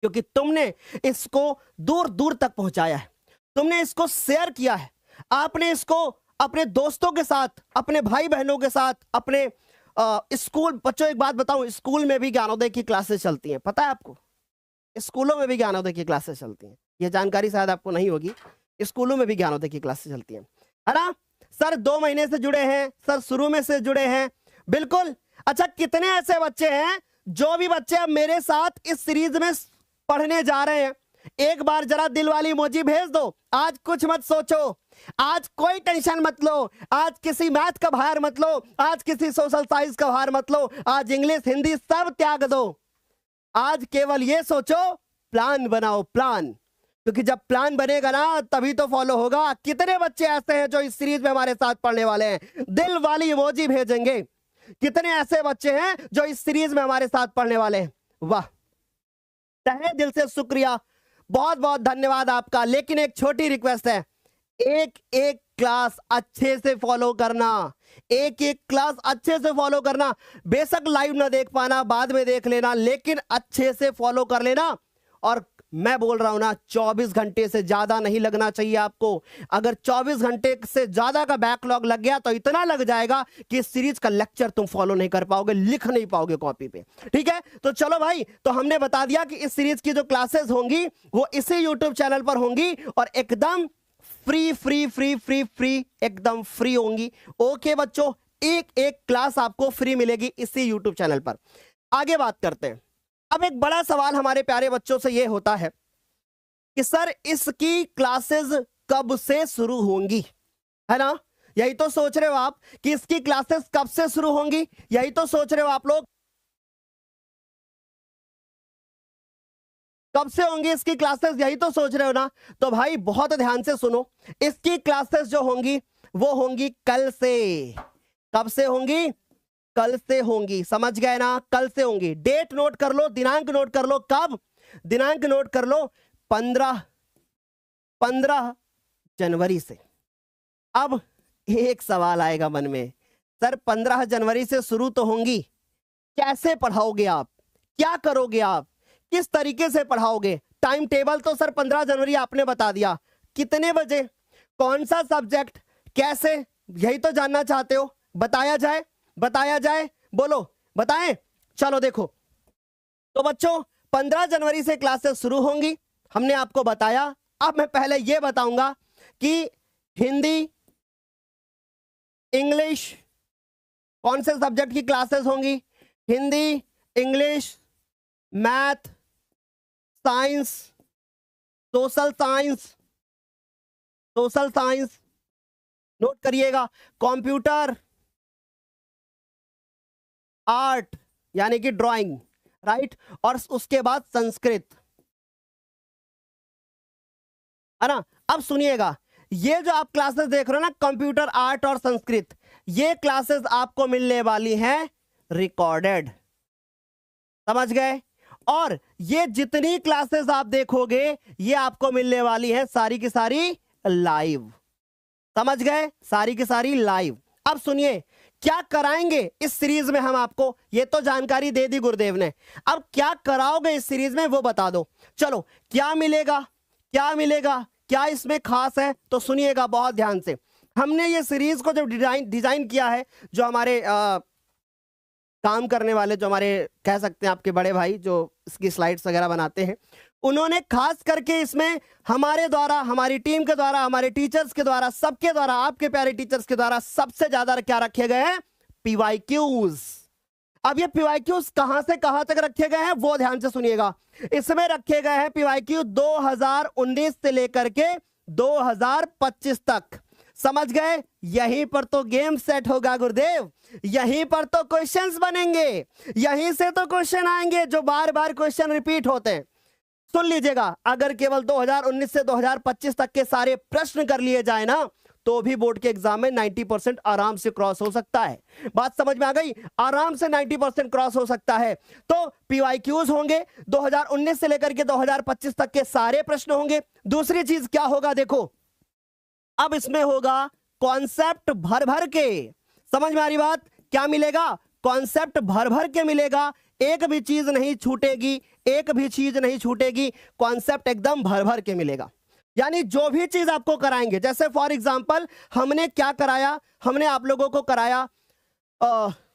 क्योंकि तुमने इसको दूर दूर तक पहुंचाया है, तुमने इसको शेयर किया है, आपने इसको अपने दोस्तों के साथ, अपने भाई बहनों के साथ, अपने स्कूल। बच्चों एक बात बताऊं, स्कूल में भी ज्ञानोदय की क्लासेस चलती हैं, पता है आपको? स्कूलों में भी ज्ञानोदय की क्लासेस चलती हैं, ये जानकारी शायद आपको नहीं होगी। स्कूलों में भी ज्ञानोदय की क्लासेस चलती हैं, है ना? सर 2 महीने से जुड़े हैं, सर शुरू में से जुड़े हैं, बिल्कुल। अच्छा, कितने ऐसे बच्चे हैं, जो भी बच्चे अब मेरे साथ इस सीरीज में पढ़ने जा रहे हैं, एक बार जरा दिल वाली इमोजी भेज दो। आज कुछ मत सोचो, आज कोई टेंशन मत लो, आज किसी मैथ का भार मत लो, आज किसी सोशल साइंस का भार मत लो, आज इंग्लिश हिंदी सब त्याग दो। आज केवल ये सोचो, प्लान बनाओ, प्लान। क्योंकि जब प्लान बनेगा ना तभी तो फॉलो होगा। कितने बच्चे ऐसे हैं जो इस सीरीज में हमारे साथ पढ़ने वाले हैं? दिल वाली इमोजी भेजेंगे। कितने ऐसे बच्चे हैं जो इस सीरीज में हमारे साथ पढ़ने वाले हैं? वाह, तहे दिल से शुक्रिया, बहुत बहुत धन्यवाद आपका। लेकिन एक छोटी रिक्वेस्ट है, एक एक क्लास अच्छे से फॉलो करना, एक एक क्लास अच्छे से फॉलो करना। बेशक लाइव ना देख पाना, बाद में देख लेना, लेकिन अच्छे से फॉलो कर लेना। और मैं बोल रहा हूं ना, 24 घंटे से ज्यादा नहीं लगना चाहिए आपको। अगर 24 घंटे से ज्यादा का बैकलॉग लग गया तो इतना लग जाएगा कि इस सीरीज का लेक्चर तुम फॉलो नहीं कर पाओगे, लिख नहीं पाओगे कॉपी पे। ठीक है, तो चलो भाई, तो हमने बता दिया कि इस सीरीज की जो क्लासेस होंगी वो इसी यूट्यूब चैनल पर होंगी, और एकदम free free free free free एकदम फ्री होंगी। ओके बच्चों, एक एक क्लास आपको फ्री मिलेगी इसी यूट्यूब चैनल पर। आगे बात करते हैं। अब एक बड़ा सवाल हमारे प्यारे बच्चों से यह होता है कि सर इसकी क्लासेस कब से शुरू होंगी, है ना? यही तो सोच रहे हो आप कि इसकी क्लासेस कब से शुरू होंगी, यही तो सोच रहे हो आप लोग, कब से होंगी इसकी क्लासेस, यही तो सोच रहे हो ना? तो भाई बहुत ध्यान से सुनो, इसकी क्लासेस जो होंगी वो होंगी कल से। कब से होंगी? कल से होंगी, समझ गए ना? कल से होंगी। डेट नोट कर लो, दिनांक नोट कर लो, कब? दिनांक नोट कर लो, 15 जनवरी से। अब एक सवाल आएगा मन में, सर 15 जनवरी से शुरू तो होंगी, कैसे पढ़ाओगे आप, क्या करोगे आप, किस तरीके से पढ़ाओगे? टाइम टेबल तो सर 15 जनवरी आपने बता दिया, कितने बजे, कौन सा सब्जेक्ट, कैसे, यही तो जानना चाहते हो। बताया जाए, बताया जाए, बोलो, बताएं। चलो देखो, तो बच्चों 15 जनवरी से क्लासेस शुरू होंगी, हमने आपको बताया। अब मैं पहले यह बताऊंगा कि हिंदी, इंग्लिश, कौन से सब्जेक्ट की क्लासेस होंगी? Hindi, English, math, science, social science, social science, note करिएगा, कंप्यूटर, आर्ट यानी कि ड्राइंग, राइट, और उसके बाद संस्कृत, है ना? अब सुनिएगा, ये जो आप क्लासेस देख रहे हो ना, कंप्यूटर, आर्ट और संस्कृत, ये क्लासेस आपको मिलने वाली हैं रिकॉर्डेड, समझ गए? और ये जितनी क्लासेस आप देखोगे ये आपको मिलने वाली है सारी की सारी लाइव, समझ गए? सारी की सारी लाइव। अब सुनिए, क्या कराएंगे इस सीरीज में हम आपको, ये तो जानकारी दे दी गुरुदेव ने, अब क्या कराओगे इस सीरीज में वो बता दो। चलो, क्या मिलेगा, क्या मिलेगा, क्या इसमें खास है, तो सुनिएगा बहुत ध्यान से। हमने ये सीरीज को जब डिजाइन किया है, जो हमारे काम करने वाले, जो हमारे कह सकते हैं आपके बड़े भाई जो इसकी स्लाइड्स वगैरह बनाते हैं, उन्होंने खास करके इसमें हमारे द्वारा, हमारी टीम के द्वारा, हमारे टीचर्स के द्वारा, सबके द्वारा, आपके प्यारे टीचर्स के द्वारा सबसे ज्यादा क्या रखे गए हैं? पीवाईक्यूज। अब ये पीवाईक्यूज कहां से कहां तक रखे गए हैं वो ध्यान से सुनिएगा। इसमें रखे गए हैं पीवाईक्यू 2019 से लेकर के 2025 तक। समझ गए? यहीं पर तो गेम सेट होगा गुरुदेव, यहीं पर तो क्वेश्चंस बनेंगे, यहीं से तो क्वेश्चन आएंगे जो बार बार क्वेश्चन रिपीट होते हैं। सुन लीजिएगा, अगर केवल 2019 से 2025 तक के सारे प्रश्न कर लिए जाए ना तो भी बोर्ड के एग्जाम में 90% आराम से क्रॉस हो सकता है। बात समझ में आ गई? आराम से 90% क्रॉस हो सकता है। तो पीवाईक्यूज होंगे 2019 से लेकर के 2025 तक के सारे प्रश्न होंगे। दूसरी चीज क्या होगा देखो, अब इसमें होगा कॉन्सेप्ट भर भर के। समझ में आ रही बात? क्या मिलेगा? कॉन्सेप्ट भर भर के मिलेगा, एक भी चीज नहीं छूटेगी, एक भी चीज नहीं छूटेगी, कॉन्सेप्ट एकदम भर भर के मिलेगा। यानी जो भी चीज आपको कराएंगे, जैसे फॉर एग्जांपल हमने क्या कराया, हमने आप लोगों को कराया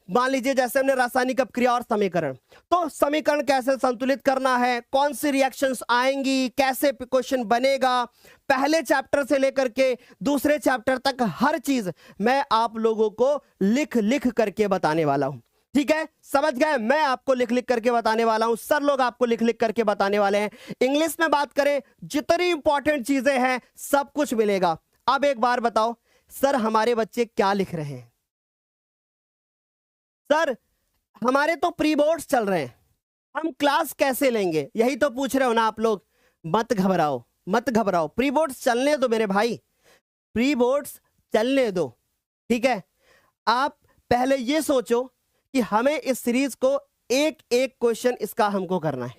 मान लीजिए जैसे हमने रासायनिक अपक्रिया और समीकरण, तो समीकरण कैसे संतुलित करना है, कौन सी रिएक्शंस आएंगी, कैसे क्वेश्चन बनेगा, पहले चैप्टर से लेकर के दूसरे चैप्टर तक हर चीज मैं आप लोगों को लिख लिख करके बताने वाला हूं। ठीक है, समझ गए? मैं आपको लिख लिख करके बताने वाला हूं, सर लोग आपको लिख लिख करके बताने वाले हैं। इंग्लिश में बात करें, जितनी इंपॉर्टेंट चीजें हैं सब कुछ मिलेगा। अब एक बार बताओ सर, हमारे बच्चे क्या लिख रहे हैं? सर हमारे तो प्री बोर्ड्स चल रहे हैं, हम क्लास कैसे लेंगे? यही तो पूछ रहे हो ना आप लोग। मत घबराओ, मत घबराओ, प्री बोर्ड्स चलने दो मेरे भाई, प्री बोर्ड्स चलने दो। ठीक है, आप पहले ये सोचो कि हमें इस सीरीज को एक एक क्वेश्चन इसका हमको करना है।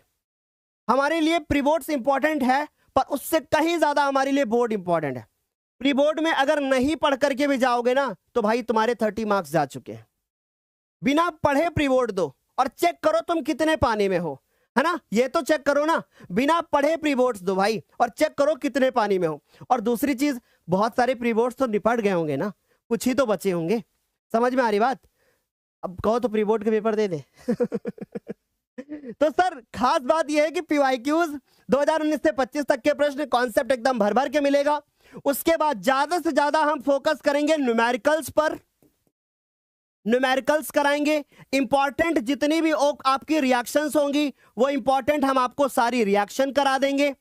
हमारे लिए प्री बोर्ड्स इंपॉर्टेंट है, पर उससे कहीं ज्यादा हमारे लिए बोर्ड इंपॉर्टेंट है। प्री बोर्ड में अगर नहीं पढ़ करके भी जाओगे ना तो भाई तुम्हारे 30 मार्क्स जा चुके हैं। बिना पढ़े प्री बोर्ड दो और चेक करो तुम कितने पानी में हो, है ना? ये तो चेक करो ना, बिना पढ़े प्री बोर्ड्स दो भाई और चेक करो कितने पानी में हो। और दूसरी चीज, बहुत सारे प्री बोर्ड्स तो निपट गए होंगे ना, कुछ ही तो बचे होंगे। समझ में आ रही बात? अब कहो तो प्री बोर्ड के पेपर दे दे। तो सर खास बात यह है कि पीवाईक्यूज 2019 से 25 तक के प्रश्न, कॉन्सेप्ट एकदम भर भर के मिलेगा। उसके बाद ज्यादा से ज्यादा हम फोकस करेंगे न्यूमेरिकल्स पर, न्यूमेरिकल्स कराएंगे। इंपॉर्टेंट जितनी भी आपकी रिएक्शंस होंगी वो इंपॉर्टेंट हम आपको सारी रिएक्शन करा देंगे।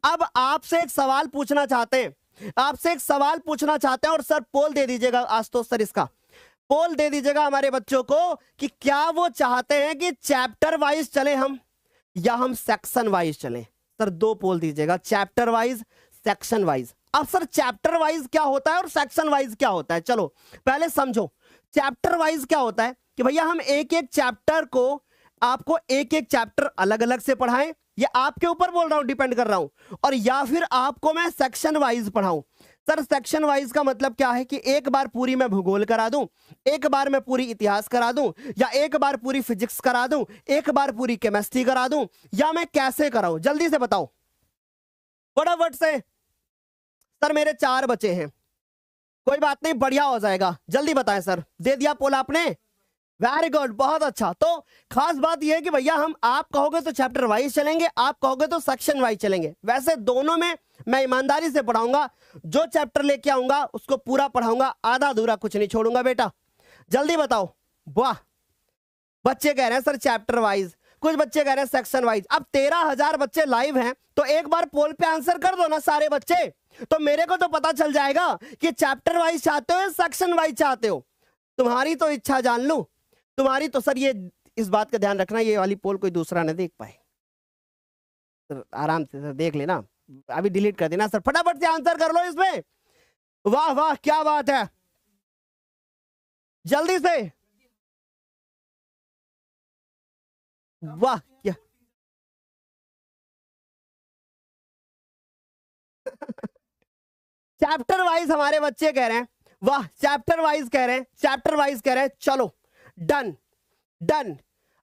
अब आपसे एक सवाल पूछना चाहते हैं, आपसे एक सवाल पूछना चाहते हैं और सर पोल दे दीजिएगा आज तो, सर इसका पोल दे दीजिएगा हमारे बच्चों को कि क्या वो चाहते हैं कि चैप्टर वाइज चले हम या हम सेक्शन वाइज चलें। सर दो पोल दीजिएगा, चैप्टर वाइज, सेक्शन वाइज। अब सर चैप्टर वाइज क्या होता है और सेक्शन वाइज क्या होता है? चलो पहले समझो। चैप्टर वाइज क्या होता है कि भैया हम एक एक चैप्टर को, आपको एक एक चैप्टर अलग अलग से पढ़ाएं, ये आपके ऊपर बोल रहा हूं, डिपेंड कर रहा हूं, और या फिर आपको मैं सेक्शन वाइज पढ़ाऊं। सर सेक्शन वाइज का मतलब क्या है कि एक बार पूरी मैं भूगोल करा दूं, एक बार मैं पूरी इतिहास करा दूं, या एक बार पूरी फिजिक्स करा दूं, एक बार पूरी केमिस्ट्री करा दूं, या मैं कैसे कराऊं? जल्दी से बताओ फटाफट से। सर मेरे 4 बचे हैं। कोई बात नहीं, बढ़िया हो जाएगा, जल्दी बताएं सर। दे दिया पोल आपने? वेरी गुड, बहुत अच्छा। तो खास बात यह है कि भैया हम, आप कहोगे तो चैप्टर वाइज चलेंगे, आप कहोगे तो सेक्शन वाइज चलेंगे। वैसे दोनों में मैं ईमानदारी से पढ़ाऊंगा, जो चैप्टर लेके आऊंगा उसको पूरा पढ़ाऊंगा, आधा अधूरा कुछ नहीं छोड़ूंगा बेटा। जल्दी बताओ। वाह, बच्चे कह रहे हैं सर चैप्टर वाइज, कुछ बच्चे कह रहे हैं सेक्शन वाइज। अब 13,000 बच्चे लाइव हैं तो एक बार पोल पे आंसर कर दो ना सारे बच्चे, तो मेरे को तो पता चल जाएगा कि चैप्टर वाइज चाहते हो या सेक्शन वाइज चाहते हो। तुम्हारी तो इच्छा जान लूं, तुम्हारी तो। सर ये इस बात का ध्यान रखना, ये वाली पोल कोई दूसरा ना देख पाए। सर आराम से सर देख लेना, अभी डिलीट कर देना। सर फटाफट से आंसर कर लो इसमें। वाह वाह, क्या बात है, जल्दी से। वाह क्या चैप्टर वाइज हमारे बच्चे कह रहे हैं। वाह, चैप्टर वाइज कह रहे हैं, चैप्टर वाइज कह रहे हैं। चलो डन डन।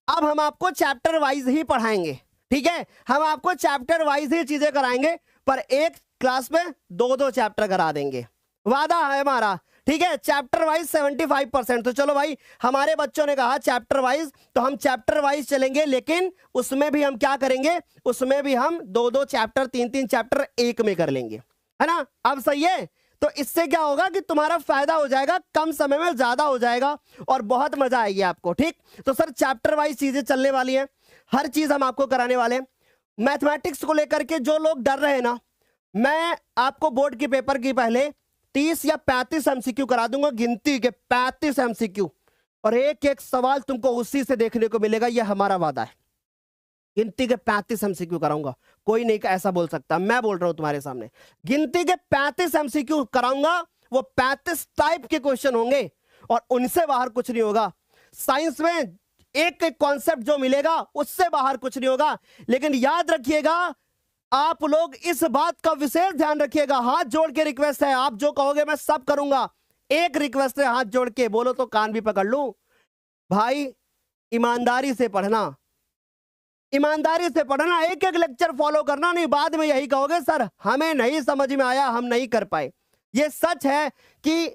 अब हम आपको चैप्टर वाइज ही पढ़ाएंगे, ठीक है? हम आपको चैप्टर वाइज ही चीजें कराएंगे, पर एक क्लास में 2-2 चैप्टर करा देंगे, वादा है हमारा, ठीक है, चैप्टर वाइज 75%। तो चलो भाई, हमारे बच्चों ने कहा चैप्टर वाइज, तो हम चैप्टर वाइज चलेंगे, लेकिन उसमें भी हम क्या करेंगे, उसमें भी हम 2-2 चैप्टर 3-3 चैप्टर एक में कर लेंगे, है ना। अब सही है, तो इससे क्या होगा कि तुम्हारा फायदा हो जाएगा, कम समय में ज्यादा हो जाएगा और बहुत मजा आएगी आपको। ठीक, तो सर चैप्टर वाइज चीजें चलने वाली हैं, हर चीज हम आपको कराने वाले हैं। मैथमेटिक्स को लेकर के जो लोग डर रहे हैं ना, मैं आपको बोर्ड के पेपर की पहले 30 या 35 एमसीक्यू करा दूंगा, गिनती के 35 एमसीक्यू, और एक एक सवाल तुमको उसी से देखने को मिलेगा, यह हमारा वादा है। गिनती के 35 एमसीक्यू कराऊंगा, कोई नहीं ऐसा बोल सकता, मैं बोल रहा हूं तुम्हारे सामने, गिनती के 35 एमसीक्यू कराऊंगा। वो 35 टाइप के क्वेश्चन होंगे और उनसे बाहर कुछ नहीं होगा। साइंस में एक एक कॉन्सेप्ट जो मिलेगा उससे बाहर कुछ नहीं होगा। लेकिन याद रखिएगा, आप लोग इस बात का विशेष ध्यान रखिएगा, हाथ जोड़ के रिक्वेस्ट है, आप जो कहोगे मैं सब करूंगा। एक रिक्वेस्ट है, हाथ जोड़ के बोलो तो कान भी पकड़ लूं। भाई ईमानदारी से पढ़ना, ईमानदारी से पढ़ना, एक एक लेक्चर फॉलो करना, नहीं बाद में यही कहोगे सर हमें नहीं समझ में आया, हम नहीं कर पाए। ये सच है कि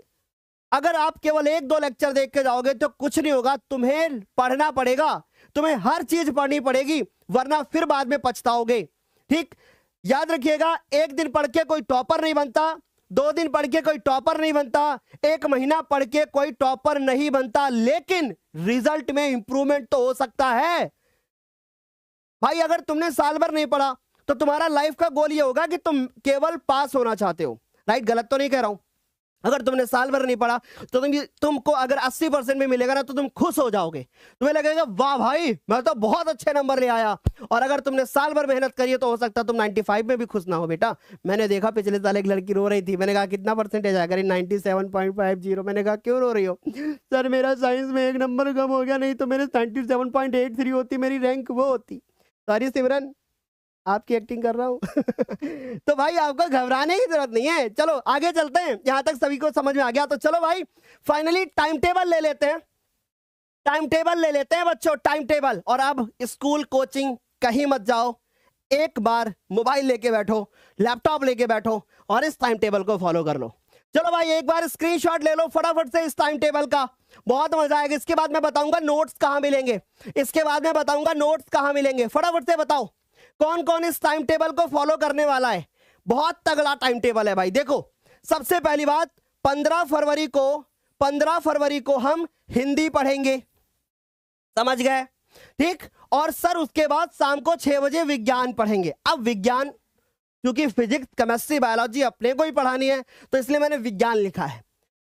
अगर आप केवल 1-2 लेक्चर देख के जाओगे तो कुछ नहीं होगा, तुम्हें पढ़ना पड़ेगा, तुम्हें हर चीज पढ़नी पड़ेगी, वरना फिर बाद में पछताओगे। ठीक, याद रखिएगा, एक दिन पढ़ के कोई टॉपर नहीं बनता, 2 दिन पढ़ के कोई टॉपर नहीं बनता, 1 महीना पढ़ के कोई टॉपर नहीं बनता, लेकिन रिजल्ट में इंप्रूवमेंट तो हो सकता है। भाई अगर तुमने साल भर नहीं पढ़ा तो तुम्हारा लाइफ का गोल ये होगा कि तुम केवल पास होना चाहते हो, राइट, गलत तो नहीं कह रहा हूं। अगर तुमने साल भर नहीं पढ़ा तो तुमको अगर 80% में मिलेगा ना तो तुम खुश हो जाओगे, तुम्हें लगेगा वाह भाई मैं तो बहुत अच्छे नंबर ले आया। और अगर तुमने साल भर मेहनत करी है तो हो सकता है तुम 95 में भी खुश ना हो। बेटा मैंने देखा पिछले साल एक लड़की रो रही थी, मैंने कहा कितना परसेंटेज आया, 97.50। मैंने कहा क्यों रो रही हो, सर मेरा साइंस में 1 नंबर कम हो गया, नहीं तो मेरे 97.83 होती, मेरी रैंक वो होती। सॉरी सिमरन, आपकी एक्टिंग कर रहा हूं। तो भाई आपको घबराने की जरूरत नहीं है, चलो आगे चलते हैं, यहां तक सभी को समझ में आ गया। तो चलो भाई फाइनली टाइम टेबल ले लेते हैं, टाइम टेबल ले लेते हैं बच्चों, टाइम टेबल। और अब स्कूल कोचिंग कहीं मत जाओ, एक बार मोबाइल लेके बैठो, लैपटॉप लेके बैठो और इस टाइम टेबल को फॉलो कर लो। चलो भाई एक बार स्क्रीनशॉट ले लो फटाफट से इस टाइम टेबल का, बहुत मजा आएगा। इसके बाद मैं बताऊंगा नोट्स कहां मिलेंगे, इसके बाद मैं बताऊंगा नोट्स कहां मिलेंगे। फटाफट से बताओ कौन कौन इस टाइम टेबल को फॉलो करने वाला है। बहुत तगड़ा टाइम टेबल है भाई। देखो सबसे पहली बात, 15 फरवरी को हम हिंदी पढ़ेंगे, समझ गए, ठीक। और सर उसके बाद शाम को 6 बजे विज्ञान पढ़ेंगे। अब विज्ञान क्योंकि फिजिक्स केमिस्ट्री बायोलॉजी अपने को ही पढ़ानी है तो इसलिए मैंने विज्ञान लिखा है।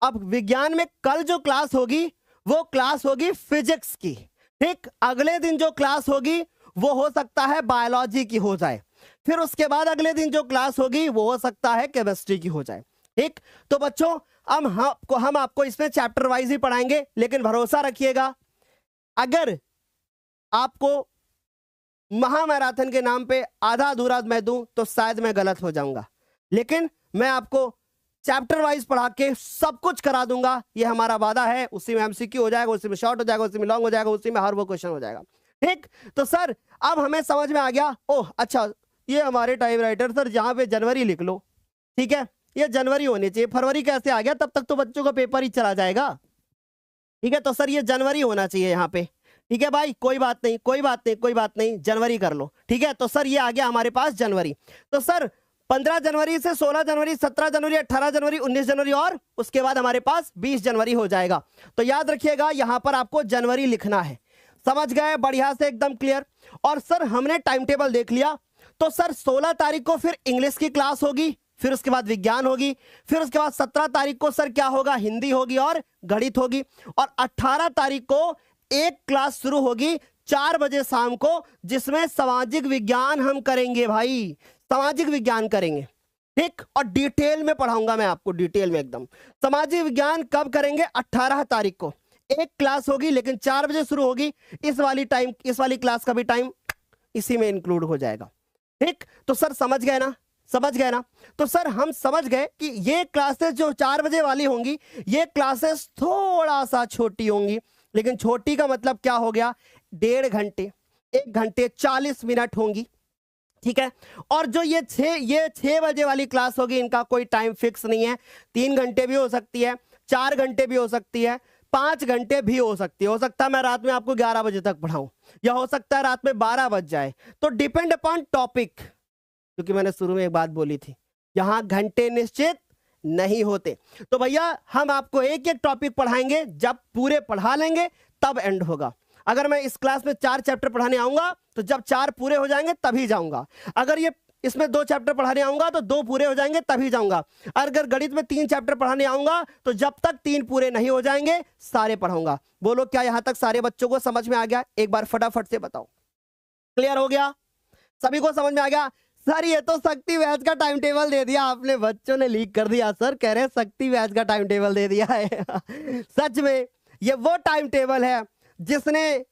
अब विज्ञान में कल जो क्लास होगी वो क्लास होगी फिजिक्स की, ठीक। अगले दिन जो क्लास होगी वो हो सकता है बायोलॉजी की हो जाए, फिर उसके बाद अगले दिन जो क्लास होगी वो हो सकता है केमिस्ट्री की हो जाए, ठीक। तो बच्चों अब हम आपको इसमें चैप्टर वाइज ही पढ़ाएंगे, लेकिन भरोसा रखिएगा अगर आपको महामैराथन के नाम पे आधा अधूरा मैं दूं तो शायद मैं गलत हो जाऊंगा, लेकिन मैं आपको चैप्टर वाइज पढ़ा के सब कुछ करा दूंगा, ये हमारा वादा है। उसी में एमसीक्यू हो जाएगा, उसी में शॉर्ट हो जाएगा, उसी में लॉन्ग हो जाएगा, उसी में हर वो क्वेश्चन हो जाएगा, ठीक। तो सर अब हमें समझ में आ गया, ओह अच्छा ये हमारे टाइप राइटर सर जहां पे जनवरी लिख लो, ठीक है, ये जनवरी होनी चाहिए, फरवरी कैसे आ गया, तब तक तो बच्चों का पेपर ही चला जाएगा, ठीक है। तो सर ये जनवरी होना चाहिए यहाँ पे, ठीक है भाई, कोई बात नहीं कोई बात नहीं कोई बात नहीं, जनवरी कर लो, ठीक है। तो सर ये आ गया हमारे पास जनवरी। तो सर 15 जनवरी से 16 जनवरी, 17 जनवरी, 18 जनवरी, 19 जनवरी और उसके बाद हमारे पास 20 जनवरी हो जाएगा। तो याद रखिएगा यहां पर आपको जनवरी लिखना है, समझ गए, बढ़िया से एकदम क्लियर। और सर हमने टाइम टेबल देख लिया, तो सर 16 तारीख को फिर इंग्लिश की क्लास होगी, फिर उसके बाद विज्ञान होगी, फिर उसके बाद 17 तारीख को सर क्या होगा, हिंदी होगी और गणित होगी, और 18 तारीख को एक क्लास शुरू होगी 4 बजे शाम को, जिसमें सामाजिक विज्ञान हम करेंगे भाई, सामाजिक विज्ञान करेंगे, ठीक। और डिटेल में पढ़ाऊंगा मैं आपको, डिटेल में एकदम। सामाजिक विज्ञान कब करेंगे, 18 तारीख को एक क्लास होगी, लेकिन 4 बजे शुरू होगी। इस वाली क्लास का भी टाइम इसी में इंक्लूड हो जाएगा, ठीक। तो सर समझ गए ना, समझ गए ना। तो सर हम समझ गए कि ये क्लासेस जो 4 बजे वाली होंगी, ये क्लासेस थोड़ा सा छोटी होंगी, लेकिन छोटी का मतलब क्या हो गया, 1.5 घंटे, 1 घंटे 40 मिनट होंगी, ठीक है। और जो ये 6 बजे वाली क्लास होगी, इनका कोई टाइम फिक्स नहीं है, 3 घंटे भी हो सकती है, 4 घंटे भी हो सकती है, 5 घंटे भी हो सकती है। हो सकता है मैं रात में आपको 11 बजे तक पढ़ाऊं, या हो सकता है रात में 12 बज जाए। तो डिपेंड अपॉन टॉपिक, क्योंकि मैंने शुरू में एक बात बोली थी, यहां घंटे निश्चित नहीं होते। तो भैया हम आपको एक एक टॉपिक पढ़ाएंगे, जब पूरे पढ़ा लेंगे तब एंड होगा। अगर मैं इस क्लास में 4 चैप्टर पढ़ाने आऊंगा तो जब 4 पूरे हो जाएंगे तभी जाऊंगा। अगर ये इसमें 2 चैप्टर पढ़ाने आऊंगा तो 2 पूरे हो जाएंगे तभी जाऊंगा। अगर गणित में 3 चैप्टर पढ़ाने आऊंगा तो जब तक 3 पूरे नहीं हो जाएंगे सारे पढ़ाऊंगा। बोलो क्या यहां तक सारे बच्चों को समझ में आ गया? एक बार फटाफट से बताओ। क्लियर हो गया? सभी को समझ में आ गया? सर ये तो शक्ति बैच का टाइम टेबल दे दिया आपने, बच्चों ने लीक कर दिया सर, कह रहे शक्ति बैच का टाइम टेबल दे दिया है। सच में ये वो टाइम टेबल है जिसने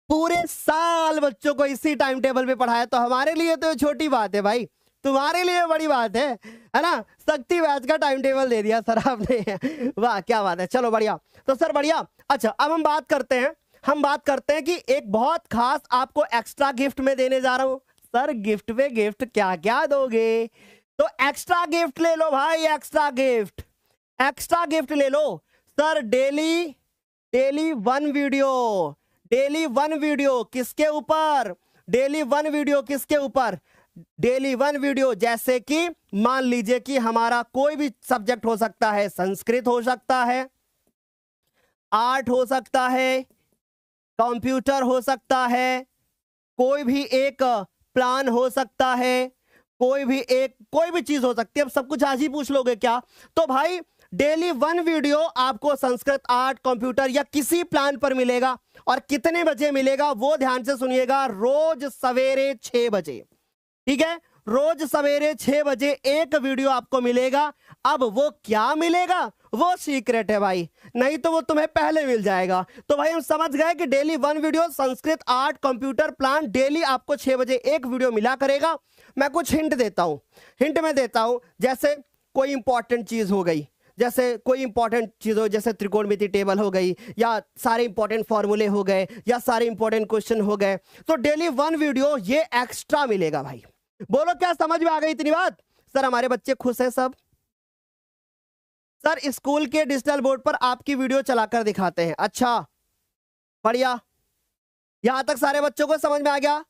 पूरे साल बच्चों को इसी टाइम टेबल पे पढ़ाया। तो हमारे लिए तो छोटी बात है भाई, तुम्हारे लिए बड़ी बात है ना? शक्ति बैच का टाइम टेबल दे दिया सर आपने, वाह क्या बात है। चलो बढ़िया। तो सर बढ़िया, अच्छा अब हम बात करते हैं कि एक बहुत खास आपको एक्स्ट्रा गिफ्ट में देने जा रहा हूं। सर गिफ्ट पे गिफ्ट क्या क्या दोगे? तो एक्स्ट्रा गिफ्ट ले लो भाई, एक्स्ट्रा गिफ्ट ले लो सर। डेली वन वीडियो किसके ऊपर? डेली वन वीडियो जैसे कि मान लीजिए कि हमारा कोई भी सब्जेक्ट हो सकता है, संस्कृत हो सकता है, आर्ट हो सकता है, कंप्यूटर हो सकता है, कोई भी एक प्लान हो सकता है, कोई भी चीज हो सकती है। अब सब कुछ आज ही पूछ लोगे क्या? तो भाई डेली 1 वीडियो आपको संस्कृत, आर्ट, कंप्यूटर या किसी प्लान पर मिलेगा। और कितने बजे मिलेगा वो ध्यान से सुनिएगा, रोज सवेरे 6 बजे। ठीक है, रोज सवेरे 6 बजे एक वीडियो आपको मिलेगा। अब वो क्या मिलेगा वो सीक्रेट है भाई, नहीं तो वो तुम्हें पहले मिल जाएगा। तो भाई हम समझ गए कि daily 1 video Sanskrit, art, computer, plan, daily आपको 6 बजे एक वीडियो मिला करेगा। मैं कुछ हिंट देता हूं, जैसे कोई इंपॉर्टेंट चीज हो गई, जैसे त्रिकोणमिति टेबल हो गई, या सारे इंपॉर्टेंट फॉर्मूले हो गए, या सारे इंपॉर्टेंट क्वेश्चन हो गए, तो डेली 1 वीडियो ये एक्स्ट्रा मिलेगा भाई। बोलो क्या समझ में आ गई इतनी बात? सर हमारे बच्चे खुश हैं सब। सर स्कूल के डिजिटल बोर्ड पर आपकी वीडियो चलाकर दिखाते हैं। अच्छा बढ़िया, यहां तक सारे बच्चों को समझ में आ गया?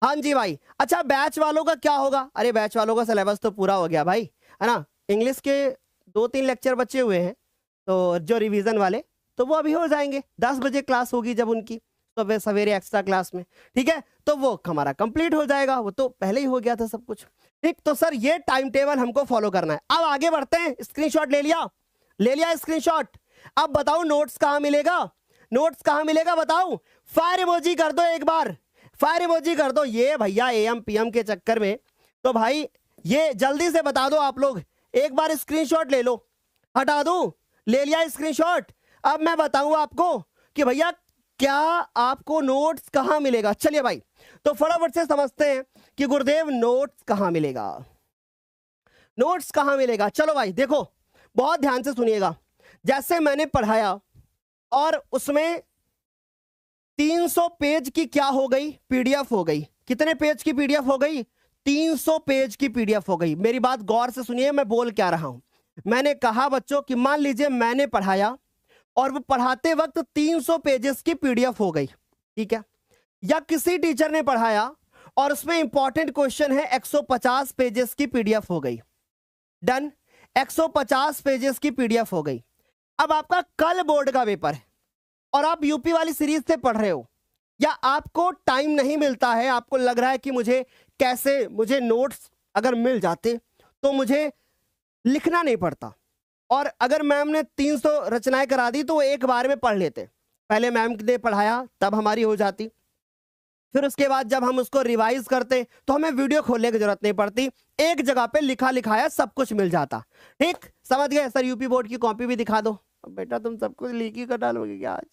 हाँ जी भाई। अच्छा बैच वालों का क्या होगा? अरे बैच वालों का सिलेबस तो पूरा हो गया भाई, है ना? इंग्लिश के 2-3 लेक्चर बचे हुए हैं, तो जो रिवीजन वाले तो वो अभी हो जाएंगे। 10 बजे क्लास होगी जब उनकी, तो वे सवेरे एक्स्ट्रा क्लास में, ठीक है, तो वो हमारा कंप्लीट हो जाएगा। वो तो पहले ही हो गया था सब कुछ, ठीक। तो सर ये टाइम टेबल हमको फॉलो करना है। अब आगे बढ़ते हैं। स्क्रीनशॉट ले लिया स्क्रीनशॉट। अब बताओ नोट्स कहां मिलेगा बताओ? फायर इमोजी कर दो, एक बार फायर इमोजी कर दो। ये भैया AM PM के चक्कर में तो भाई ये जल्दी से बता दो आप लोग, एक बार स्क्रीनशॉट ले लो। हटा दूं? ले लिया स्क्रीनशॉट। अब मैं बताऊं आपको कि भैया क्या आपको नोट्स कहां मिलेगा। चलिए भाई, तो फटाफट से समझते हैं कि गुरुदेव नोट्स कहां मिलेगा। चलो भाई देखो, बहुत ध्यान से सुनिएगा। जैसे मैंने पढ़ाया और उसमें 300 पेज की क्या हो गई? PDF हो गई। कितने पेज की PDF हो गई? 300 पेज की PDF हो गई। मेरी बात गौर से सुनिए, मैं बोल क्या रहा हूं। मैंने कहा बच्चों कि मान लीजिए मैंने पढ़ाया और वो पढ़ाते वक्त 300 पेजेस की PDF हो गई, ठीक है, या किसी टीचर ने पढ़ाया और उसमें इंपॉर्टेंट क्वेश्चन है, 150 पेजेस की PDF हो गई। डन, 150 पेजेस की PDF हो गई। अब आपका कल बोर्ड का पेपर है और आप यूपी वाली सीरीज से पढ़ रहे हो, या आपको टाइम नहीं मिलता है, आपको लग रहा है कि मुझे नोट्स अगर मिल जाते तो मुझे लिखना नहीं पड़ता, और अगर मैम ने 300 रचनाएं करा दी तो वो एक बार में पढ़ लेते। पहले मैम ने पढ़ाया तब हमारी हो जाती, फिर उसके बाद जब हम उसको रिवाइज करते तो हमें वीडियो खोलने की जरूरत नहीं पड़ती, एक जगह पे लिखा लिखाया सब कुछ मिल जाता। ठीक, समझ गए? सर यूपी बोर्ड की कॉपी भी दिखा दो। बेटा तुम सब कुछ लीक ही कर डालोगे क्या आज?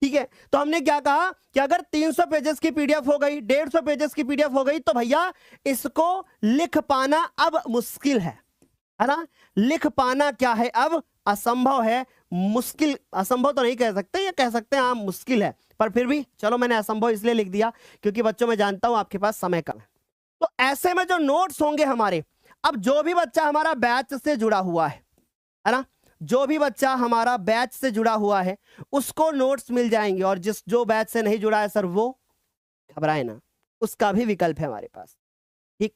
ठीक है, तो हमने क्या कहा कि अगर 300 पेजेस की PDF हो गई, 150 पेजेस की PDF हो गई, तो भैया इसको लिख पाना अब मुश्किल है ना? लिख पाना क्या है अब? असंभव है, मुश्किल। असंभव तो नहीं कह सकते, या कह सकते हैं हाँ मुश्किल है, पर फिर भी चलो मैंने असंभव इसलिए लिख दिया क्योंकि बच्चों मैं जानता हूं आपके पास समय कम है। तो ऐसे में जो नोट्स होंगे हमारे, अब जो भी बच्चा हमारा बैच से जुड़ा हुआ है ना, जो भी बच्चा हमारा बैच से जुड़ा हुआ है उसको नोट्स मिल जाएंगे, और जो बैच से नहीं जुड़ा है सर वो घबराए ना, उसका भी विकल्प है हमारे पास। ठीक,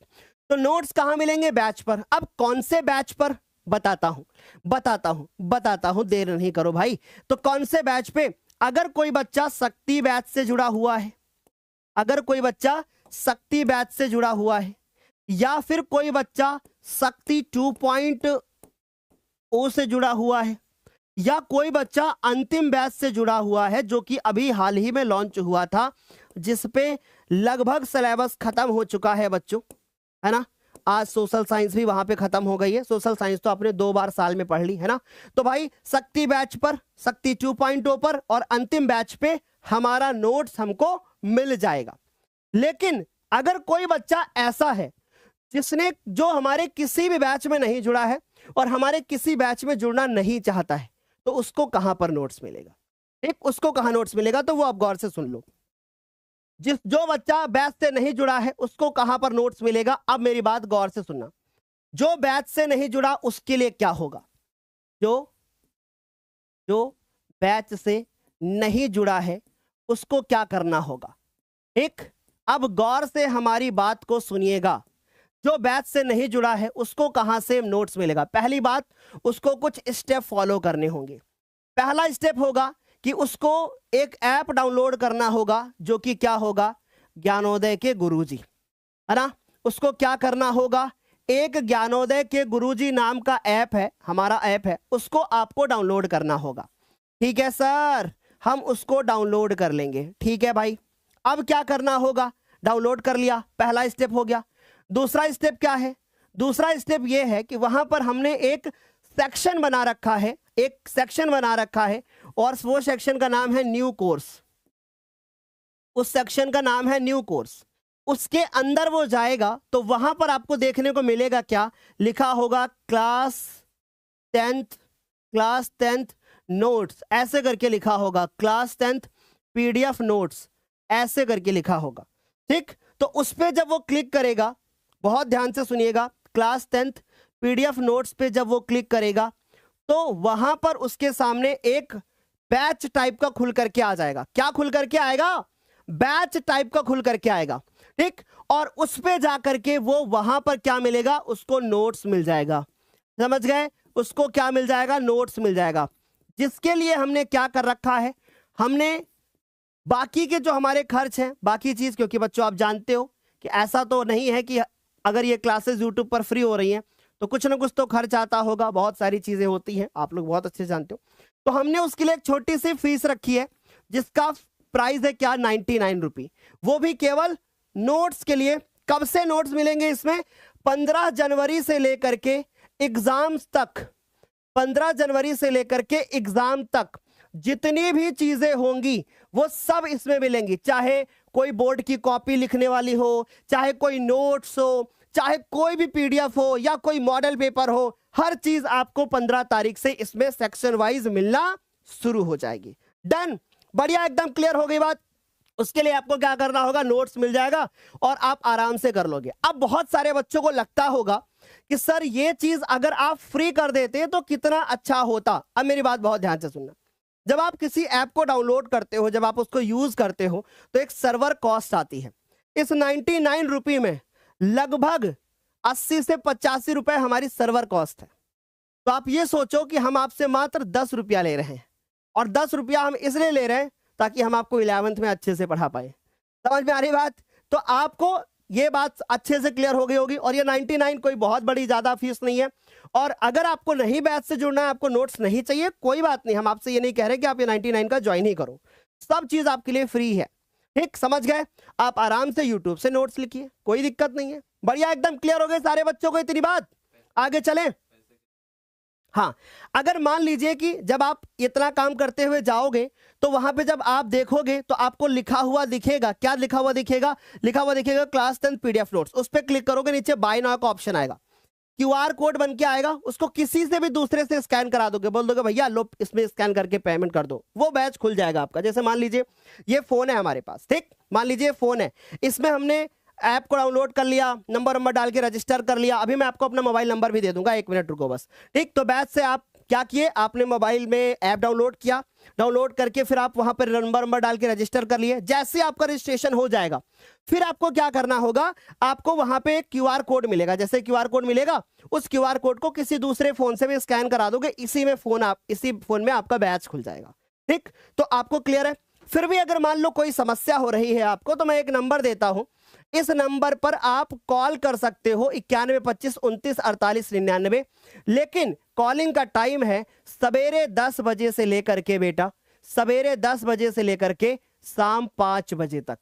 तो नोट्स कहां मिलेंगे? बैच पर। अब कौन से बैच पर बताता हूं, देर नहीं करो भाई। तो कौन से बैच पे? अगर कोई बच्चा शक्ति बैच से जुड़ा हुआ है, अगर कोई बच्चा शक्ति बैच से जुड़ा हुआ है, या फिर कोई बच्चा शक्ति 2.0 से जुड़ा हुआ है, या कोई बच्चा अंतिम बैच से जुड़ा हुआ है जो कि अभी हाल ही में लॉन्च हुआ था, जिस पे लगभग सिलेबस खत्म हो चुका है बच्चों, है ना। आज सोशल साइंस भी वहां पे खत्म हो गई है। सोशल साइंस तो आपने 2 बार साल में पढ़ ली है ना। तो भाई शक्ति बैच पर, शक्ति 2.0 पर और अंतिम बैच पे हमारा नोट्स हमको मिल जाएगा। लेकिन अगर कोई बच्चा ऐसा है जिसने जो हमारे किसी भी बैच में नहीं जुड़ा है और हमारे किसी बैच में जुड़ना नहीं चाहता है, तो उसको कहां पर नोट्स मिलेगा? ठीक, उसको कहां नोट्स मिलेगा? तो वो आप गौर से सुन लो। जो बच्चा बैच से नहीं जुड़ा है उसको कहां पर नोट्स मिलेगा? अब मेरी बात गौर से सुनना। जो बैच से नहीं जुड़ा उसके लिए क्या होगा? जो बैच से नहीं जुड़ा है उसको क्या करना होगा? एक, अब गौर से हमारी बात को सुनिएगा। जो बैच से नहीं जुड़ा है उसको कहां से नोट्स मिलेगा? पहली बात, उसको कुछ स्टेप फॉलो करने होंगे। पहला स्टेप होगा कि उसको एक ऐप डाउनलोड करना होगा, जो कि क्या होगा? ज्ञानोदय के गुरुजी, है ना। उसको क्या करना होगा? एक ज्ञानोदय के गुरुजी नाम का ऐप है, हमारा ऐप है, उसको आपको डाउनलोड करना होगा। ठीक है सर, हम उसको डाउनलोड कर लेंगे। ठीक है भाई, अब क्या करना होगा? डाउनलोड कर लिया, पहला स्टेप हो गया। दूसरा स्टेप क्या है? दूसरा स्टेप यह है कि वहां पर हमने एक सेक्शन बना रखा है, एक सेक्शन बना रखा है, और वो सेक्शन का नाम है न्यू कोर्स। उस सेक्शन का नाम है न्यू कोर्स। उसके अंदर वो जाएगा तो वहां पर आपको देखने को मिलेगा क्या लिखा होगा? क्लास 10th नोट्स, ऐसे करके लिखा होगा। क्लास 10th PDF नोट्स, ऐसे करके लिखा होगा। ठीक, तो उस पे जब वो क्लिक करेगा, बहुत ध्यान से सुनिएगा, क्लास 10th PDF नोट्स पे जब वो क्लिक करेगा तो वहां पर उसके सामने एक बैच टाइप का खुल करके आ जाएगा। क्या खुल करके आएगा? बैच टाइप का खुल करके आएगा। ठीक, और उस पे जाकर के वो वहां पर क्या मिलेगा? उसको नोट्स मिल जाएगा। समझ गए? उसको क्या मिल जाएगा? नोट्स मिल जाएगा। जिसके लिए हमने क्या कर रखा है? हमने बाकी के जो हमारे खर्च हैं, बाकी चीज, क्योंकि बच्चों आप जानते हो कि ऐसा तो नहीं है कि अगर ये क्लासेस यूट्यूब पर फ्री हो रही हैं तो कुछ ना कुछ तो खर्च आता होगा, बहुत सारी चीजें होती हैं, आप लोग बहुत अच्छे से जानते हो। तो हमने उसके लिए एक छोटी सी फीस रखी है जिसका प्राइस है क्या? 99 रुपये। वो भी केवल नोट्स के लिए। कब से नोट्स मिलेंगे इसमें? 15 जनवरी से लेकर के एग्जाम्स तक, 15 जनवरी से लेकर के एग्जाम तक जितनी भी चीजें होंगी वो सब इसमें मिलेंगी। चाहे कोई बोर्ड की कॉपी लिखने वाली हो, चाहे कोई नोट्स हो, चाहे कोई भी PDF हो, या कोई मॉडल पेपर हो, हर चीज आपको 15 तारीख से इसमें सेक्शन वाइज मिलना शुरू हो जाएगी। डन, बढ़िया, एकदम क्लियर हो गई बात। उसके लिए आपको क्या करना होगा? नोट्स मिल जाएगा और आप आराम से कर लोगे। अब बहुत सारे बच्चों को लगता होगा कि सर ये चीज अगर आप फ्री कर देते तो कितना अच्छा होता। अब मेरी बात बहुत ध्यान से सुनना। जब आप किसी ऐप को डाउनलोड करते हो, जब आप उसको यूज करते हो, तो एक सर्वर कॉस्ट आती है। इस 99 रुपये में लगभग 80 से 85 रुपए हमारी सर्वर कॉस्ट है। तो आप ये सोचो कि हम आपसे मात्र 10 रुपया ले रहे हैं, और 10 रुपया हम इसलिए ले रहे हैं ताकि हम आपको 11th में अच्छे से पढ़ा पाए। समझ में आ रही बात? तो आपको ये बात अच्छे से क्लियर हो गई होगी। और ये 99 कोई बहुत बड़ी ज्यादा फीस नहीं है। और अगर आपको नहीं बैच से जुड़ना है, आपको नोट्स नहीं चाहिए, कोई बात नहीं, हम आपसे ये नहीं कह रहे कि आप ये 99 का ज्वाइन ही करो। सब चीज आपके लिए फ्री है। ठीक, समझ गए? आप आराम से यूट्यूब से नोट्स लिखिए, कोई दिक्कत नहीं है। बढ़िया, एकदम क्लियर हो गए सारे बच्चों को इतनी बात? आगे चलें। हाँ, अगर मान लीजिए कि जब आप इतना काम करते हुए जाओगे तो वहां पे जब आप देखोगे तो आपको लिखा हुआ दिखेगा। क्या लिखा हुआ दिखेगा? लिखा हुआ दिखेगा क्लास 10 PDF नोट्स। उस पर क्लिक करोगे, नीचे बाय नाउ का ऑप्शन आएगा, QR कोड बन के आएगा। उसको किसी से भी दूसरे से स्कैन करा दोगे, बोल दोगे भैया लो इसमें स्कैन करके पेमेंट कर दो, वो बैच खुल जाएगा आपका। जैसे मान लीजिए ये फोन है हमारे पास, ठीक, मान लीजिए फोन है, इसमें हमने ऐप को डाउनलोड कर लिया, नंबर डाल के रजिस्टर कर लिया। अभी मैं आपको अपना मोबाइल नंबर भी दे दूंगा, 1 मिनट रुको बस। ठीक, तो बैच से आप क्या किए, आपने मोबाइल में ऐप डाउनलोड किया, डाउनलोड करके फिर आप वहां पर नंबर डाल के रजिस्टर कर लिए। जैसे आपका रजिस्ट्रेशन हो जाएगा फिर आपको क्या करना होगा, आपको वहां पे क्यूआर कोड मिलेगा। जैसे क्यूआर कोड मिलेगा, उस क्यूआर कोड को किसी दूसरे फोन से भी स्कैन करा दोगे, इसी फोन में आपका बैच खुल जाएगा। ठीक, तो आपको क्लियर है। फिर भी अगर मान लो कोई समस्या हो रही है आपको, तो मैं एक नंबर देता हूं, इस नंबर पर आप कॉल कर सकते हो 91 25 29 48 99। लेकिन कॉलिंग का टाइम है सवेरे 10 बजे से लेकर के बेटा, सवेरे 10 बजे से लेकर के शाम 5 बजे तक।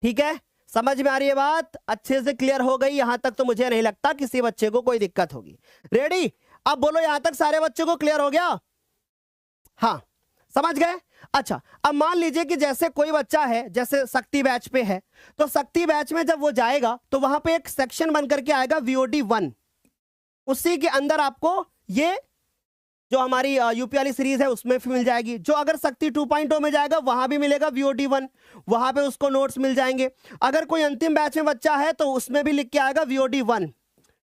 ठीक है, समझ में आ रही है बात, अच्छे से क्लियर हो गई। यहां तक तो मुझे नहीं लगता किसी बच्चे को कोई दिक्कत होगी। रेडी, अब बोलो यहां तक सारे बच्चों को क्लियर हो गया? हाँ, समझ गए। अच्छा, अब मान लीजिए कि जैसे कोई बच्चा है, जैसे शक्ति बैच पे है, तो शक्ति बैच में जब वो जाएगा तो वहां पे एक सेक्शन बन करके आएगा VOD 1। उसी के अंदर आपको ये जो हमारी यूपी वाली सीरीज है उसमें भी मिल जाएगी। जो अगर शक्ति 2.0 में जाएगा वहां भी मिलेगा VOD 1, वहां पे उसको नोट्स मिल जाएंगे। अगर कोई अंतिम बैच में बच्चा है तो उसमें भी लिख के आएगा VOD 1।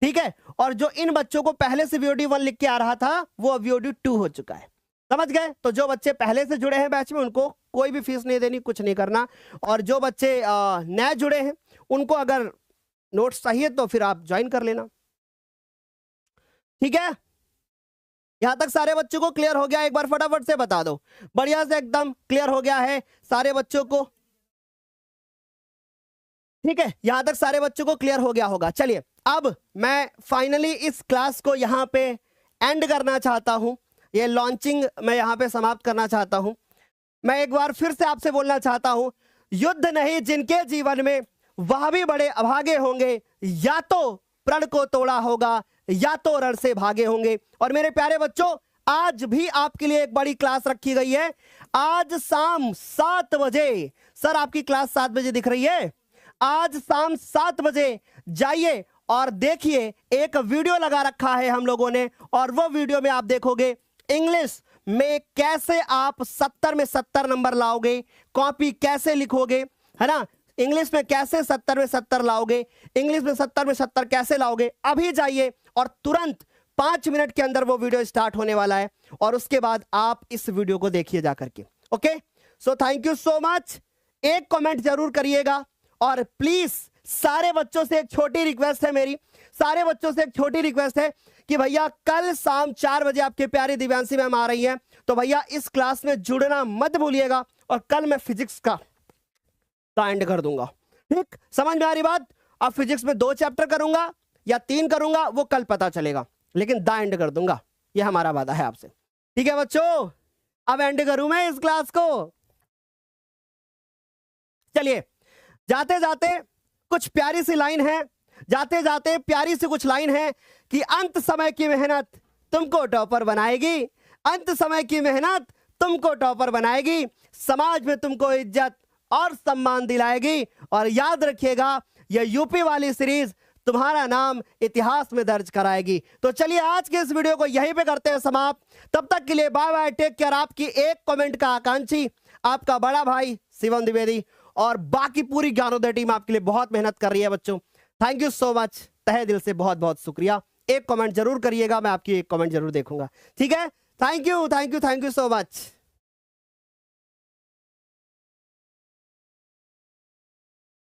ठीक है, और जो इन बच्चों को पहले से VOD 1 लिख के आ रहा था वो अब VOD 2 हो चुका है। समझ गए? तो जो बच्चे पहले से जुड़े हैं बैच में उनको कोई भी फीस नहीं देनी, कुछ नहीं करना। और जो बच्चे नए जुड़े हैं उनको अगर नोट्स चाहिए तो फिर आप ज्वाइन कर लेना। ठीक है, यहां तक सारे बच्चों को क्लियर हो गया? एक बार फटाफट से बता दो, बढ़िया से एकदम क्लियर हो गया है सारे बच्चों को? ठीक है, यहां तक सारे बच्चों को क्लियर हो गया होगा। चलिए, अब मैं फाइनली इस क्लास को यहां पे एंड करना चाहता हूं, ये लॉन्चिंग मैं यहां पे समाप्त करना चाहता हूं। मैं एक बार फिर से आपसे बोलना चाहता हूं, युद्ध नहीं जिनके जीवन में वह भी बड़े अभागे होंगे, या तो प्रण को तोड़ा होगा या तो रण से भागे होंगे। और मेरे प्यारे बच्चों, आज भी आपके लिए एक बड़ी क्लास रखी गई है। आज शाम 7 बजे, सर आपकी क्लास 7 बजे दिख रही है? आज शाम 7 बजे जाइए और देखिए, एक वीडियो लगा रखा है हम लोगों ने, और वो वीडियो में आप देखोगे इंग्लिश में कैसे आप 70 में 70 नंबर लाओगे, कॉपी कैसे लिखोगे, है ना, इंग्लिश में कैसे 70 में 70 लाओगे, इंग्लिश में 70 में 70 कैसे लाओगे। अभी जाइए और तुरंत 5 मिनट के अंदर वो वीडियो स्टार्ट होने वाला है, और उसके बाद आप इस वीडियो को देखिए जाकर के। Okay, so thank you so much. एक कमेंट जरूर करिएगा, और प्लीज सारे बच्चों से एक छोटी रिक्वेस्ट है मेरी, सारे बच्चों से एक छोटी रिक्वेस्ट है कि भैया कल शाम 4 बजे आपके प्यारी दिव्यांशी मैम आ रही हैं, तो भैया इस क्लास में जुड़ना मत भूलिएगा। और कल मैं फिजिक्स का एंड कर दूंगा। ठीक, समझ में आ रही बात? अब फिजिक्स में 2 चैप्टर करूंगा या 3 करूंगा वो कल पता चलेगा, लेकिन द एंड कर दूंगा, ये हमारा वादा है आपसे। ठीक है बच्चों, अब एंड करूं मैं इस क्लास को। चलिए, जाते जाते कुछ प्यारी सी लाइन है, जाते जाते प्यारी सी कुछ लाइन है कि अंत समय की मेहनत तुमको टॉपर बनाएगी, अंत समय की मेहनत तुमको टॉपर बनाएगी, समाज में तुमको इज्जत और सम्मान दिलाएगी। और याद रखिएगा, यह यूपी वाली सीरीज तुम्हारा नाम इतिहास में दर्ज कराएगी। तो चलिए, आज के इस वीडियो को यहीं पे करते हैं समाप्त। तब तक के लिए बाय बाय, टेक केयर। आपकी एक कमेंट का आकांक्षी आपका बड़ा भाई शिवम द्विवेदी, और बाकी पूरी ज्ञानोदय टीम आपके लिए बहुत मेहनत कर रही है बच्चों। थैंक यू सो मच, तहे दिल से बहुत बहुत शुक्रिया। एक कमेंट जरूर करिएगा, मैं आपकी एक कमेंट जरूर देखूंगा। ठीक है, थैंक यू सो मच।